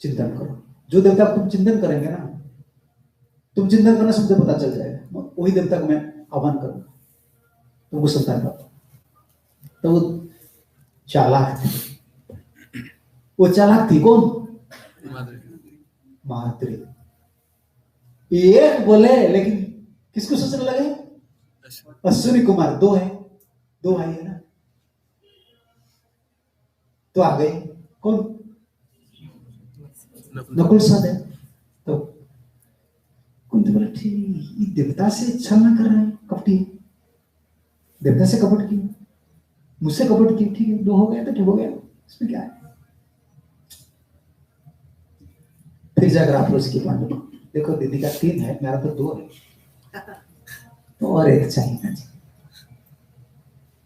चिंतन करो, जो देवता को तुम चिंतन करेंगे ना, तुम चिंतन करने से मुझे पता चल जाएगा, वही देवता को मैं आह्वान करूंगा, तुमको संतान प्राप्त। तो वो चालाक थी, वो चालाक थी कौन, माद्री। एक बोले लेकिन किसको सोचने लगे, अश्विनी कुमार, 2 है, 2 भाई है ना, तो आ गए कौन, नकुल सहदेव। तो कुंती बोले ठीक, ये देवता से छलना कर रहे हैं, कपटी, देवता से कपट की, मुझसे कपट की, ठीक है 2 हो गया तो ठीक हो गया, इसमें क्या है। फिर जाकर अप्रोच की पांडु को, देखो दीदी का 3 है, मेरा तो 2 है, तो और एक चाहिए ना जी।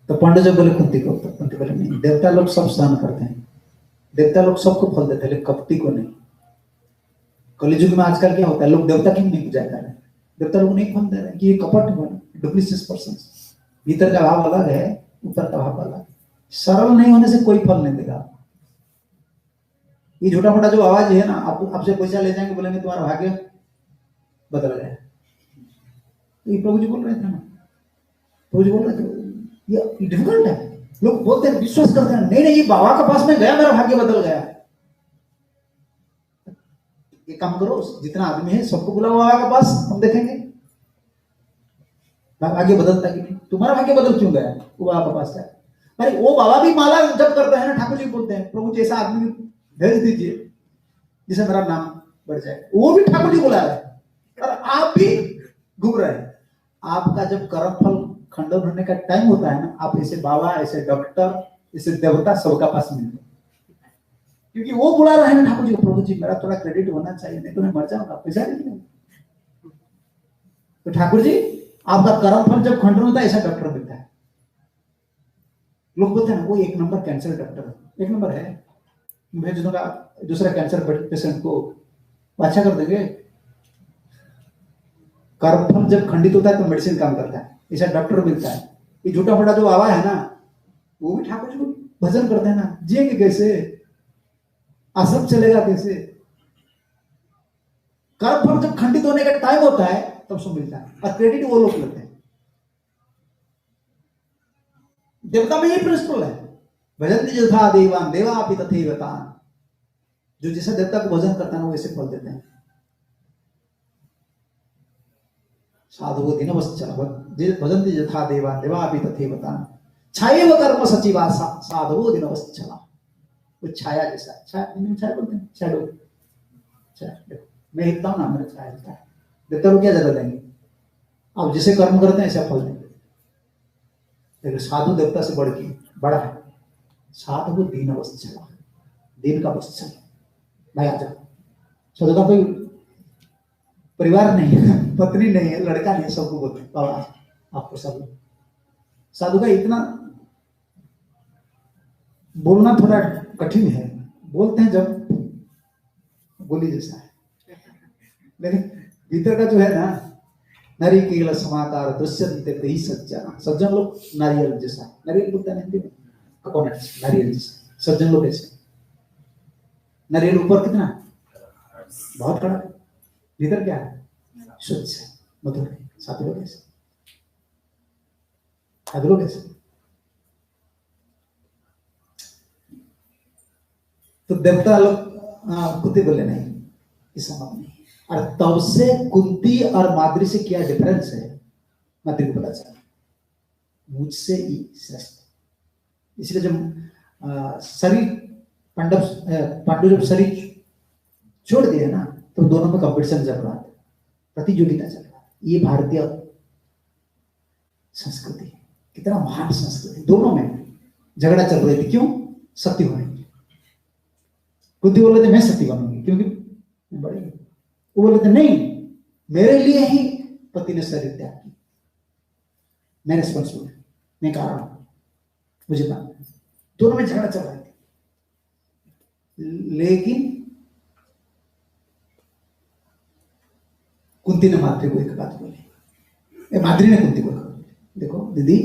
तो पांडु जब बोले कुंती को, तो कुंती बोले नहीं, देवता लोग सब सहन करते हैं, देवता लोग सबको फल देते हैं, लेकिन कपटी को नहीं। कलियुग में आजकल क्या होता है, लोग देवता की नहीं पूजा कर रहे हैं, देवता लोग नहीं फल दे रहे हैं कि ये कपट हुआ, डुप्लीसियस पर्सन। भीतर का भाव अलग है, ऊपर का भाव अलग। सरल नहीं होने से कोई फल नहीं देगा। ये झूठा मोटा जो आवाज है ना, आपसे पैसा ले जाएंगे, बोलेंगे तुम्हारा भाग्य बदल गया, ये प्रभु जी बोल रहे थे ना, प्रभु जी बोल रहे थे ये डिफिकल्ट है। लोग बोलते हैं, विश्वास करते हैं, नहीं नहीं ये बाबा के पास में गया, मेरा भाग्य बदल गया। ये काम करो, जितना आदमी है सबको बुलाओ बाबा के पास, हम देखेंगे भाग्य बदलता कि नहीं। तुम्हारा भाग्य बदल क्यों गया, वो बाबा के पास जाए। अरे वो बाबा भी माला जब करते हैं ना, ठाकुर जी बोलते हैं प्रभु जी ऐसा आदमी भेज दीजिए जिसे मेरा नाम बढ़ जाए, वो भी ठाकुर जी बुला रहे हैं, और आप भी घूम रहे हैं। आपका जब कर्म फल खंडन होने का टाइम होता है ना, आप ऐसे बाबा, ऐसे डॉक्टर, ऐसे देवता सबका पास मिलते, क्योंकि वो बुला रहे हैं ठाकुर जी को, प्रभु जी मेरा थोड़ा क्रेडिट होना चाहिए, नहीं तो मैं मर जाऊंगा, पैसा नहीं। तो ठाकुर जी आपका कर्म फल जब खंडन होता है, ऐसा डॉक्टर मिलता है। लोग बोलते हैं वो 1 नंबर कैंसर डॉक्टर है, 1 नंबर है, भेज दूंगा दूसरा कैंसर पेशेंट को, अच्छा कर देंगे। कर्म फल जब खंडित होता है तो मेडिसिन काम करता है, ऐसा डॉक्टर मिलता है। ये झूठा मोटा जो आवाज है ना, वो भी ठाकुर जी को भजन करते हैं ना, जिएंगे कैसे, आश्रम चलेगा कैसे। कर्म फल जब खंडित होने का टाइम होता है तब सब मिलता है, और क्रेडिट वो लोग लेते हैं। देवता में ये प्रिंसिपल है, भजन्ति यथा देवान देवापि तथैवतान्। जो जैसा देवता को भजन करता है वो वैसे फल देते हैं। साधु दिनवश्चल भजन्ति यथा देवान देवापि तथैवतान् छायेव कर्म सचिवा साधु दिनवश्चल। वो छाया जैसा, छाया बोलते हैं, शैडो। देखो मैं हिलता हूँ ना, मेरा छाया हिलता है। देवता को क्या जगह देंगे? आप जिसे कर्म करते हैं ऐसा फल देंगे। लेकिन साधु देवता से बड़ा है। साधु दीनवत्सल, दीन का वत्सल। भाई आ जाओ। साधु का कोई परिवार नहीं है, पत्नी नहीं है, लड़का नहीं है, सबको बोलते हैं बाबा आपको सब। साधु का इतना बोलना थोड़ा कठिन है, बोलते हैं जब गोली जैसा है, लेकिन भीतर का जो है ना, नारी केवल समाकार दृश्यन्ते तेहि सज्जन। सज्जन लोग नारियल जैसा, नारियल बोलता है हिंदी में, कोकोनट, नारियल जैसा सज्जन लोग ऐसे। नारियल ऊपर कितना बहुत कड़ा, भीतर क्या है? शुद्ध है, मधुर है। साधु लोग ऐसे, साधु लोग ऐसे। तो देवता लोग कुंती बोले नहीं, इस संभव नहीं। और तब से कुंती और माद्री से क्या डिफरेंस है माद्री को पता चला, मुझसे ही श्रेष्ठ। इसलिए जब शरीर पांडु जब शरीर छोड़ दिए ना, तो दोनों में कंपटीशन चल रहा था, प्रतियोगिता चल रहा। ये भारतीय संस्कृति है, कितना महान संस्कृति। दोनों में झगड़ा चल रही थी, क्यों? सती होने। कुंती बोल रहे थे मैं सती बनूंगी क्योंकि मैं बड़ी। वो बोले थे नहीं, मेरे लिए ही पति ने शरीर त्याग किया, मैं रिस्पॉन्सिबल हूं, मैं कारण हूं, मुझे मानना है। दोनों में झगड़ा चल रहा था। लेकिन कुंती ने माद्री को एक बात बोली, माद्री ने कुंती को एक बात बोली, देखो दीदी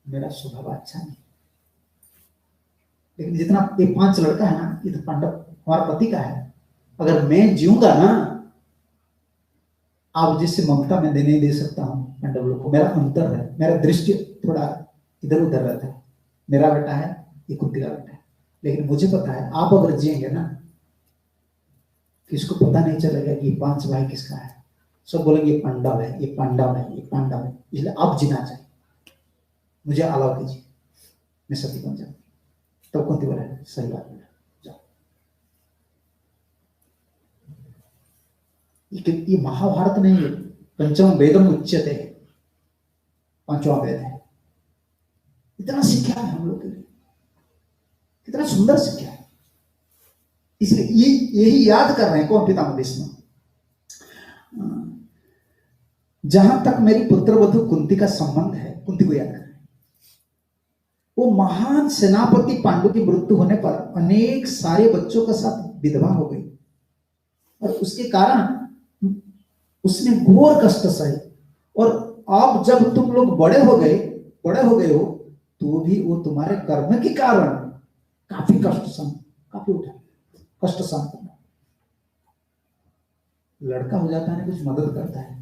मेरा स्वभाव अच्छा नहीं, लेकिन जितना ये 5 लड़का है ना, ये तो पांडव हमारा पति का है। अगर मैं जीऊंगा ना, आप जिससे ममता में नहीं दे सकता हूं पांडव लोग को, मेरा अंतर है, मेरा दृष्टि थोड़ा इधर उधर रहता है। मेरा बेटा है, ये कुंती का बेटा है, लेकिन मुझे पता है आप अगर जिएंगे ना, किसको पता नहीं चलेगा कि 5 भाई किसका है। सब बोलेंगे ये पांडव है, ये पांडव है, ये पांडव है। इसलिए आप जीना चाहिए, मुझे अलाउ कीजिए, मैं सती बन जाऊंगी। तो कुंती बोला सही बात है, जाओ। ये महाभारत नहीं है, पंचम वेदम उच्यते, 5वां वेद है। इतना शिक्षा है हम लोग के लिए, कितना सुंदर शिक्षा है। इसलिए यही याद कर रहे हैं कौन? पितामह भीष्म। जहां तक मेरी पुत्रवधू कुंती का संबंध है, कुंती को याद कर रहे हैं। वो महान सेनापति पांडु की मृत्यु होने पर अनेक सारे बच्चों के साथ विधवा हो गई, और उसके कारण उसने घोर कष्ट सहे। और अब जब तुम लोग बड़े हो गए हो, तो भी वो तुम्हारे कर्म के कारण काफी कष्ट सहन करना। लड़का हो जाता है, कुछ मदद करता है।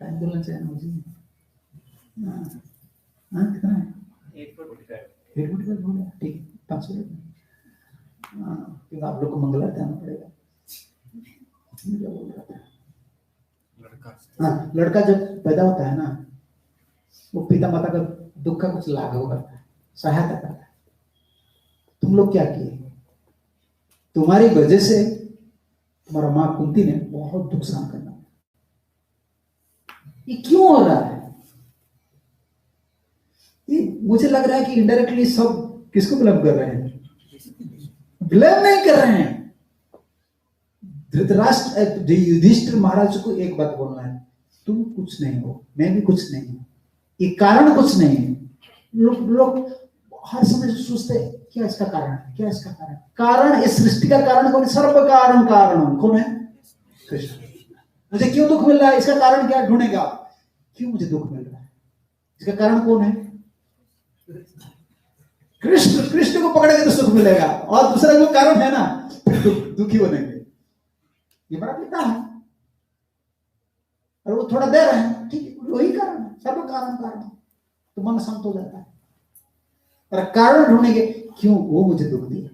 टाइम बोलना चाहिए ना मुझे। कितना है? 8:45 हो गया, ठीक है, 5 मिनट। क्योंकि आप लोग को मंगलारती आना पड़ेगा। क्या बोल रहा था? लड़का जब पैदा होता है ना, वो पिता माता का दुख का कुछ लाघव करता है, सहायता करता है। तुम लोग क्या किए? तुम्हारी वजह से तुम्हारा मां कुंती ने बहुत दुख सहन करना। ये क्यों हो रहा है? ये मुझे लग रहा है कि इनडायरेक्टली सब किसको ब्लेम कर रहे हैं? ब्लेम नहीं कर रहे हैं। धृतराष्ट्र युधिष्ठिर महाराज को एक बात बोलना है, तुम कुछ नहीं हो, मैं भी कुछ नहीं हूं, ये कारण कुछ नहीं है। लोग हर समय सोचते हैं क्या इसका कारण है, क्या इसका कारण इस सृष्टि का कारण कौन है? सर्व कारण कौन है? कृष्ण। मुझे क्यों दुख मिल रहा है, इसका कारण क्या ढूंढेगा? क्यों मुझे दुख मिल रहा है, इसका कारण कौन है? कृष्ण। कृष्ण को पकड़ेंगे तो सुख मिलेगा, और दूसरा जो कारण है ना, फिर दुखी बनेंगे। ये बड़ा पिता है और वो थोड़ा दे रहे हैं, ठीक है, वही कारण है, सर्व कारण। तो मन शांत हो जाता है। और कारण ढूंढेंगे, क्यों वो मुझे दुख दिया,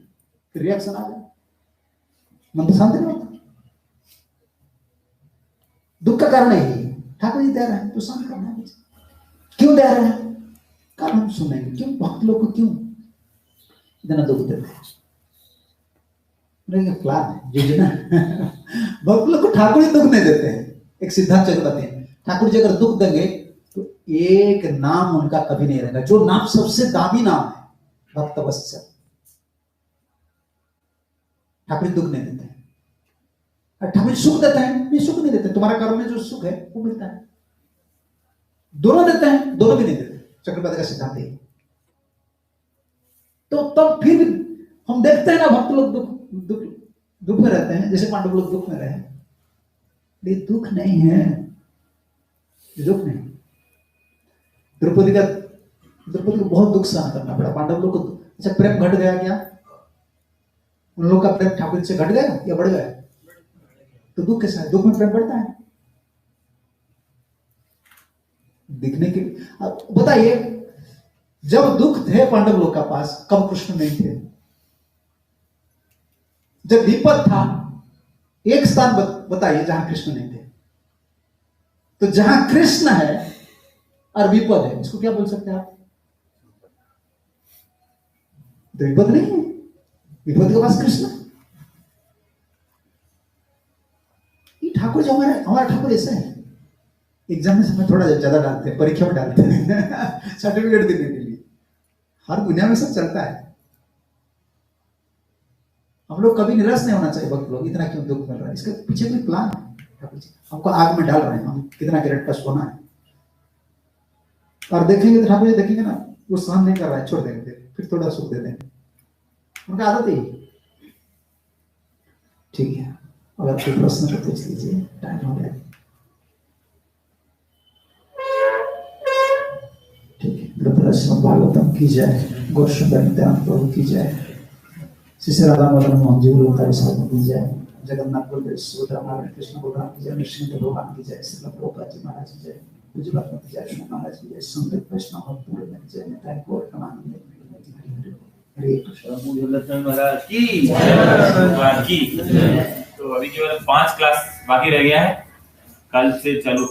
फिर रिएक्शन आ जाए, मन तो शांत नहीं होता। दुख का कारण यही है, ठाकुर जी दे रहे हैं तो शांत करना है। क्यों दे रहे हैं, कारण हम सुनेंगे। क्यों भक्त लोग को क्यों इतना दुख देते हैं, प्लान है योजना। भक्त लोग को ठाकुर जी दुख नहीं देते हैं। एक सिद्धांत चक्रवर्ती है, ठाकुर जी अगर दुख देंगे तो एक नाम उनका कभी नहीं रहेगा, जो नाम सबसे दामी नाम है, भक्तवत्सल। ठाकुर जी दुख नहीं देते हैं। ठाकुर जी सुख देते हैं, नहीं सुख नहीं देते। तुम्हारा कर्म में जो सुख है वो मिलता है। दोनों देते हैं, दोनों भी नहीं देते। चक्रवर्ती का सिद्धांत है। तो तब फिर भी हम देखते हैं ना, भक्त लोग दुख में रहते हैं, जैसे पांडव लोग दुख में रहे। ये दुख नहीं है, ये दुख नहीं। द्रौपदी को बहुत दुख सहन करना पड़ा। पांडव लोग को अच्छा प्रेम घट गया क्या? उन लोग का प्रेम ठाकुर से घट गया या बढ़ गया? तो दुख के साथ, दुख में प्रेम बढ़ता है। दिखने के बताइए, जब दुख थे पांडव लोग का पास, कब कृष्ण नहीं थे? जब विपद था, एक स्थान बताइए जहां कृष्ण नहीं थे। तो जहां कृष्ण है और विपद है, इसको क्या बोल सकते हैं आप? तो विपद नहीं है, विपद के पास कृष्ण। ये ठाकुर जो हमारा ठाकुर ऐसा है। एग्जाम में समय थोड़ा ज्यादा डालते हैं, परीक्षा में डालते हैं सर्टिफिकेट देने के लिए। हर दुनिया में सब चलता है। हम लोग कभी निराश नहीं होना चाहिए। भक्त लोग इतना क्यों दुख मिल रहा है, इसके पीछे कोई प्लान है। ठाकुर जी हमको आग में डाल रहे हैं, हम कितना ग्रेट कष्ट होना है। और देखेंगे तो ठाकुर जी देखेंगे ना, वो सहन नहीं कर रहा है, छोड़ देंगे, फिर थोड़ा सुख दे देंगे। उनका आदत है। ठीक है, अगर कोई प्रश्न तो पूछ लीजिए, टाइम हो गया। ठीक है, द्रुपद भागवतम की जय, गोस्वामी नित्यानंद प्रभु की जय, श्री राधा मदन मोहन जी बोलता साधु की जय, जगन्नाथ बलदेव सुभद्रा महाराज कृष्ण बलराम की जय, नृसिंह भगवान की जय, श्री प्रभुपाद जी महाराज की जय, गुजरात की जय, कृष्ण महाराज की जय, संत वैष्णव भक्तों की जय, निताय गौर प्रणाम। हरे कृष्ण। मुझे लक्ष्मण महाराज की जय। तो अभी केवल 5 क्लास बाकी रह गया है, कल से चालू।